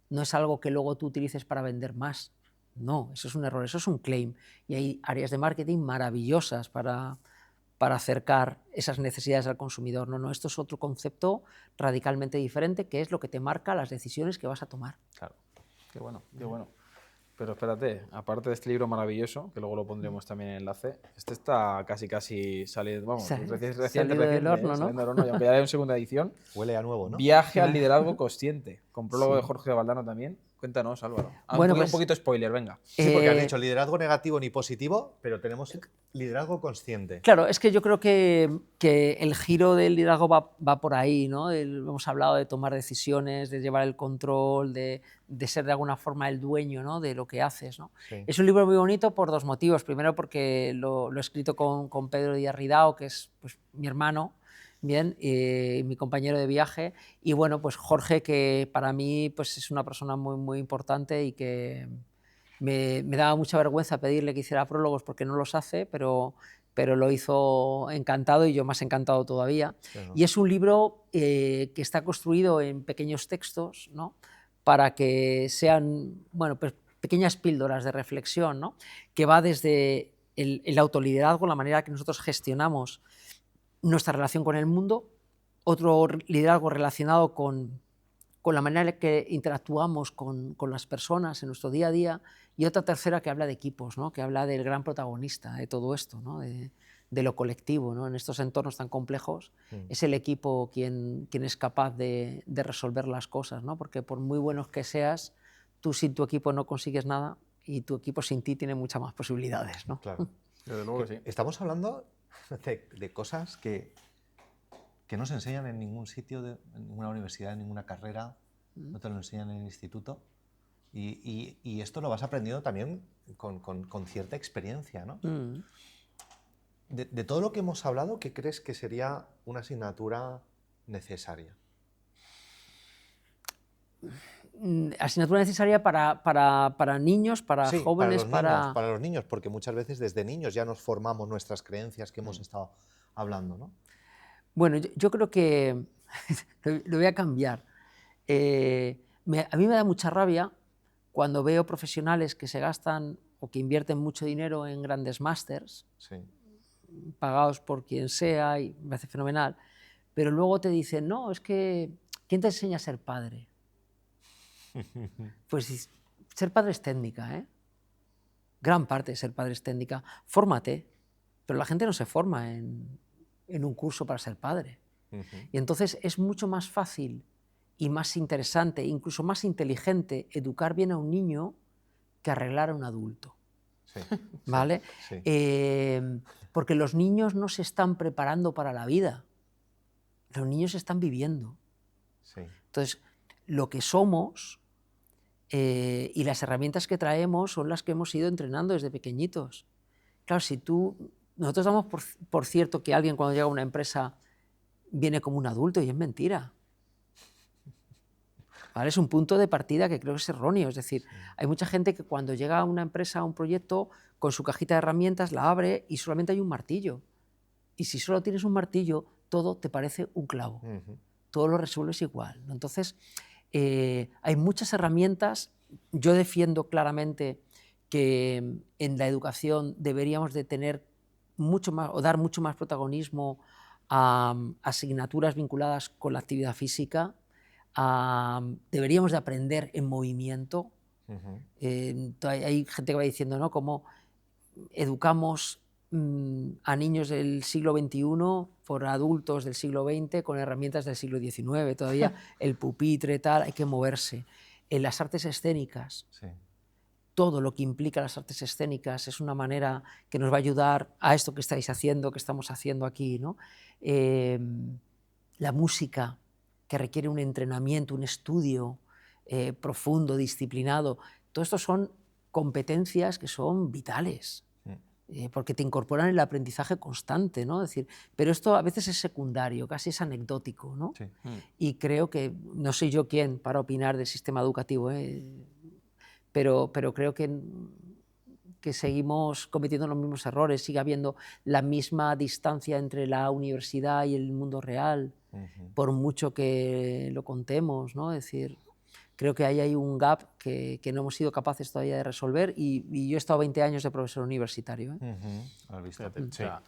A: no es algo que luego tú utilices para vender más. No, eso es un error, eso es un claim. Y hay áreas de marketing maravillosas para acercar esas necesidades al consumidor. No, esto es otro concepto radicalmente diferente, que es lo que te marca las decisiones que vas a tomar.
C: Claro, qué bueno, qué bueno. Pero espérate, aparte de este libro maravilloso, que luego lo pondremos también en enlace, este está casi saliendo, vamos,
A: Salido del horno, ¿no?
C: saliendo del horno, y aunque ya hay una segunda edición.
B: Huele a nuevo, ¿no?
C: Viaje al liderazgo consciente, con prólogo de Jorge Valdano también. Cuéntanos, Álvaro.
A: Bueno,
C: un poquito spoiler, venga.
B: Sí, porque has dicho liderazgo negativo ni positivo, pero tenemos liderazgo consciente.
A: Claro, es que yo creo que el giro del liderazgo va por ahí, ¿no? Hemos hablado de tomar decisiones, de llevar el control, de ser de alguna forma el dueño, ¿no? De lo que haces, ¿no?
B: Sí.
A: Es un libro muy bonito por 2 motivos. Primero, porque lo he escrito con Pedro Díaz Ridao, que es pues, mi hermano, bien, mi compañero de viaje, y bueno, pues Jorge, que para mí pues, es una persona muy, muy importante y que me daba mucha vergüenza pedirle que hiciera prólogos porque no los hace, pero lo hizo encantado y yo más encantado todavía. Claro. Y es un libro que está construido en pequeños textos, ¿no? Para que sean, bueno, pues pequeñas píldoras de reflexión, ¿no? Que va desde el autoliderazgo, la manera que nosotros gestionamos nuestra relación con el mundo, otro liderazgo relacionado con la manera en que interactuamos con las personas en nuestro día a día, y otra tercera que habla de equipos, ¿no? Que habla del gran protagonista de todo esto, ¿no? de lo colectivo, ¿no? En estos entornos tan complejos, es el equipo quien es capaz de resolver las cosas, ¿no? Porque por muy buenos que seas, tú sin tu equipo no consigues nada y tu equipo sin ti tiene muchas más posibilidades, ¿no?
B: Claro.
C: Desde luego que sí.
B: Estamos hablando de cosas que no se enseñan en ningún sitio, en ninguna universidad, en ninguna carrera, no te lo enseñan en el instituto. Y esto lo vas aprendiendo también con cierta experiencia, ¿no? De todo lo que hemos hablado, ¿qué crees que sería una asignatura necesaria?
A: Asignatura necesaria para niños, para
B: sí,
A: jóvenes,
B: para los niños, porque muchas veces desde niños ya nos formamos nuestras creencias que hemos estado hablando, ¿no?
A: Bueno, yo creo que lo voy a cambiar. A mí me da mucha rabia cuando veo profesionales que se gastan o que invierten mucho dinero en grandes másters,
B: Sí.
A: pagados por quien sea, y me parece fenomenal, pero luego te dicen, no, es que, ¿quién te enseña a ser padre? Pues ser padre es técnica, ¿eh? Gran parte de ser padre es técnica. Fórmate, pero la gente no se forma en un curso para ser padre. Y entonces es mucho más fácil y más interesante, incluso más inteligente, educar bien a un niño que arreglar a un adulto.
B: Sí,
A: ¿Vale?
B: sí.
A: Porque los niños no se están preparando para la vida, los niños están viviendo.
B: Sí.
A: Entonces, lo que somos y las herramientas que traemos son las que hemos ido entrenando desde pequeñitos. Claro, nosotros damos por cierto que alguien cuando llega a una empresa viene como un adulto y es mentira. ¿Vale? Es un punto de partida que creo que es erróneo. Es decir, hay mucha gente que cuando llega a una empresa, a un proyecto, con su cajita de herramientas la abre y solamente hay un martillo. Y si solo tienes un martillo, todo te parece un clavo. Todo lo resuelves igual, ¿no? Entonces, hay muchas herramientas. Yo defiendo claramente que en la educación deberíamos de tener mucho más o dar mucho más protagonismo a asignaturas vinculadas con la actividad física. Deberíamos de aprender en movimiento. Hay gente que va diciendo, ¿no?, cómo educamos a niños del siglo XXI por adultos del siglo XX con herramientas del siglo XIX. Todavía el pupitre, tal, hay que moverse. En las artes escénicas,
B: Sí.
A: todo lo que implica las artes escénicas es una manera que nos va a ayudar a esto que estáis haciendo, que estamos haciendo aquí, ¿no? La música, que requiere un entrenamiento, un estudio profundo, disciplinado. Todo esto son competencias que son vitales, porque te incorporan el aprendizaje constante, ¿no? Es decir, pero esto a veces es secundario, casi es anecdótico, ¿no?
B: Sí.
A: Y creo que, no soy yo quien para opinar del sistema educativo, pero creo que seguimos cometiendo los mismos errores, sigue habiendo la misma distancia entre la universidad y el mundo real, por mucho que lo contemos, ¿no? Es decir, creo que ahí hay un gap que no hemos sido capaces todavía de resolver y yo he estado 20 años de profesor universitario.
B: ¿Has visto?
C: Fíjate,
B: Sí.
C: o sea,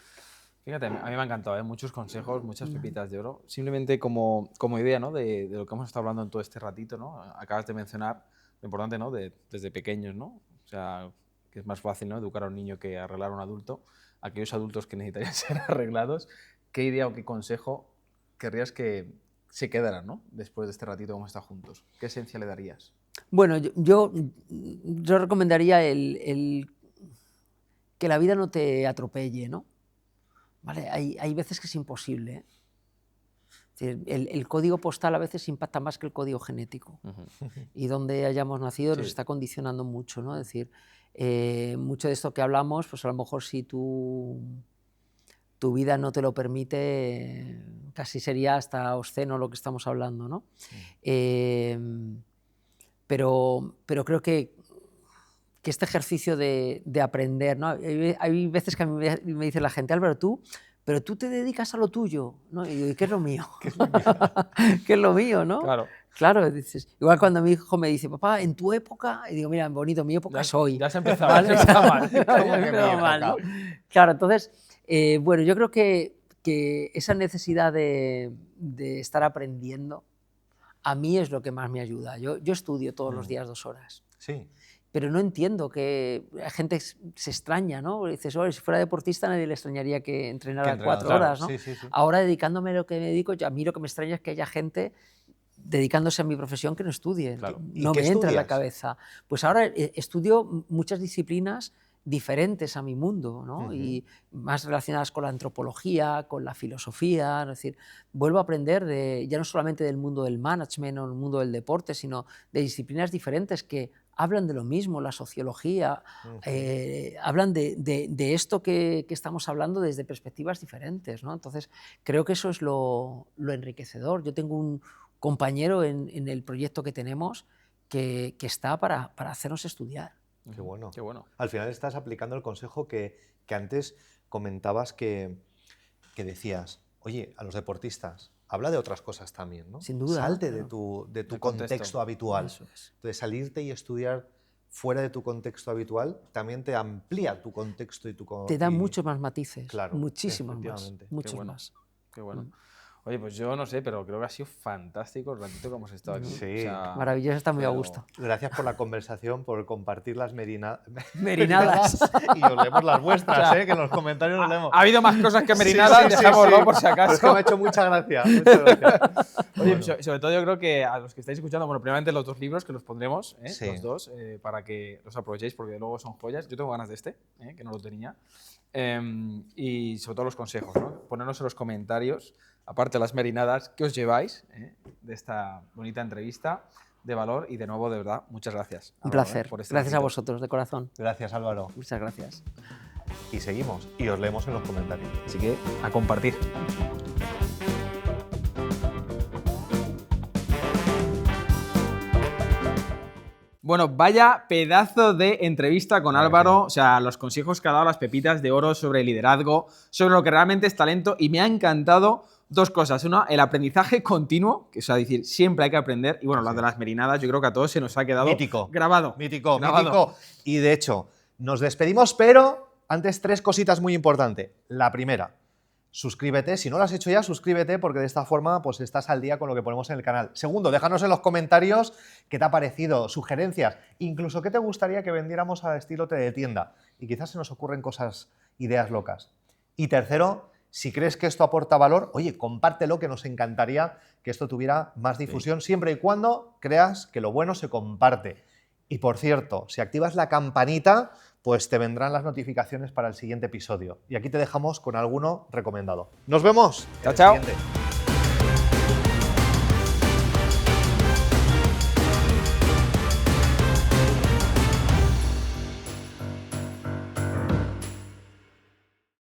C: fíjate, a mí me ha encantado, muchos consejos, muchas pepitas de oro. Simplemente como idea, ¿no?, de lo que hemos estado hablando en todo este ratito, ¿no? Acabas de mencionar lo importante, ¿no?, desde pequeños, ¿no? O sea, que es más fácil, ¿no?, educar a un niño que arreglar a un adulto. Aquellos adultos que necesitarían ser arreglados, ¿qué idea o qué consejo querrías que se quedaran, ¿no?, después de este ratito que hemos estado juntos? ¿Qué esencia le darías?
A: Bueno, yo recomendaría que la vida no te atropelle, ¿no? ¿Vale? Hay veces que es imposible, ¿eh? Es decir, el código postal a veces impacta más que el código genético. Y donde hayamos nacido nos está condicionando mucho, ¿no? Es decir, mucho de esto que hablamos, pues a lo mejor si tu vida no te lo permite, casi sería hasta obsceno lo que estamos hablando, ¿no? Pero creo que este ejercicio de aprender, ¿no? Hay veces que a mí me dice la gente, Álvaro, pero tú te dedicas a lo tuyo, ¿no? Y digo, ¿y qué es lo mío? ¿Qué es lo mío, no?
C: Claro.
A: Claro, dices, igual cuando mi hijo me dice, papá, en tu época, y digo, mira, bonito, mi época es hoy.
C: Ya se empezaba,
A: ¿vale?
C: ya empezaba mal.
A: Ya
C: ¿Cómo que mi
A: empezaba mal,
C: época?
A: ¿no? Claro, entonces, bueno, yo creo que esa necesidad de estar aprendiendo, a mí es lo que más me ayuda. Yo estudio todos los días 2 horas.
B: Sí.
A: Pero no entiendo que la gente se extraña, ¿no? Dices, oye, si fuera deportista nadie le extrañaría que entrenara
B: Que entrenara,
A: 4
B: claro.
A: horas, ¿no?
B: Sí, sí, sí.
A: Ahora dedicándome a lo que me dedico, a mí lo que me extraña es que haya gente dedicándose a mi profesión que no estudie.
B: Claro.
A: Que
B: ¿Y
A: no
B: qué
A: me entra en la
B: estudias?
A: cabeza. Pues ahora estudio muchas disciplinas diferentes a mi mundo, ¿no? Y más relacionadas con la antropología, con la filosofía, es decir, vuelvo a aprender ya no solamente del mundo del management o el mundo del deporte, sino de disciplinas diferentes que hablan de lo mismo, la sociología, hablan de esto que estamos hablando desde perspectivas diferentes, ¿no? Entonces, creo que eso es lo enriquecedor. Yo tengo un compañero en el proyecto que tenemos que está para hacernos estudiar.
B: Qué bueno.
C: Qué bueno.
B: Al final estás aplicando el consejo que antes comentabas que decías, oye, a los deportistas, habla de otras cosas también, ¿no?
A: Sin duda,
B: Salte
A: claro.
B: de tu
C: Del
B: contexto
C: contexto.
B: habitual.
A: Eso es.
B: Entonces, salirte y estudiar fuera de tu contexto habitual también te amplía tu contexto y tu...
A: Te da
B: y-
A: muchos más matices,
B: Claro,
A: muchísimos más,
B: efectivamente.
A: muchos
C: bueno.
A: más.
C: Qué bueno. Oye, pues yo no sé, pero creo que ha sido fantástico el ratito que hemos estado aquí.
B: Sí.
A: Maravilloso, está muy a
C: pero-
A: gusto.
B: Gracias por la conversación, por compartir las
A: Merinadas.
B: y os leemos las vuestras,
C: O sea,
B: que en los comentarios nos leemos.
C: Ha habido más cosas que merinadas,
B: Sí, sí, sí,
C: dejémoslo
B: sí.
C: por si
B: Pero es que
C: acaso.
B: me ha hecho mucha gracia. Muchas gracias.
C: Oye,
B: Bueno.
C: sobre todo yo creo que a los que estáis escuchando, bueno, primeramente los 2 libros que los pondremos,
B: Sí.
C: los 2, para que los aprovechéis porque luego son joyas. Yo tengo ganas de este, que no lo tenía. Y sobre todo los consejos, ¿no? Ponernos en los comentarios, aparte de las merinadas, ¿qué os lleváis de esta bonita entrevista de valor? Y de nuevo, de verdad, muchas gracias.
A: Un
C: Álvaro,
A: placer.
C: por este
A: Gracias a
C: ratito.
A: vosotros, de corazón.
B: Gracias, Álvaro.
A: Muchas gracias.
B: Y seguimos. Y os leemos en los comentarios.
C: Así que a compartir. Bueno, vaya pedazo de entrevista con Álvaro, o sea, los consejos que ha dado, las pepitas de oro sobre liderazgo, sobre lo que realmente es talento, y me ha encantado 2 cosas. Una, el aprendizaje continuo, que es decir, siempre hay que aprender, y bueno, las de las merinadas, yo creo que a todos se nos ha quedado
B: Mítico.
C: grabado.
B: Mítico,
C: Grabado.
B: mítico. Y de hecho, nos despedimos, pero antes 3 cositas muy importantes. La primera, suscríbete. Si no lo has hecho ya, suscríbete porque de esta forma pues estás al día con lo que ponemos en el canal. Segundo, déjanos en los comentarios qué te ha parecido, sugerencias, incluso qué te gustaría que vendiéramos al estilo teletienda. Y quizás se nos ocurren cosas, ideas locas. Y tercero, si crees que esto aporta valor, oye, compártelo, que nos encantaría que esto tuviera más difusión, siempre y cuando creas que lo bueno se comparte. Y por cierto, si activas la campanita, pues te vendrán las notificaciones para el siguiente episodio. Y aquí te dejamos con alguno recomendado. ¡Nos vemos!
C: Chao,
B: en el
C: chao.
B: siguiente.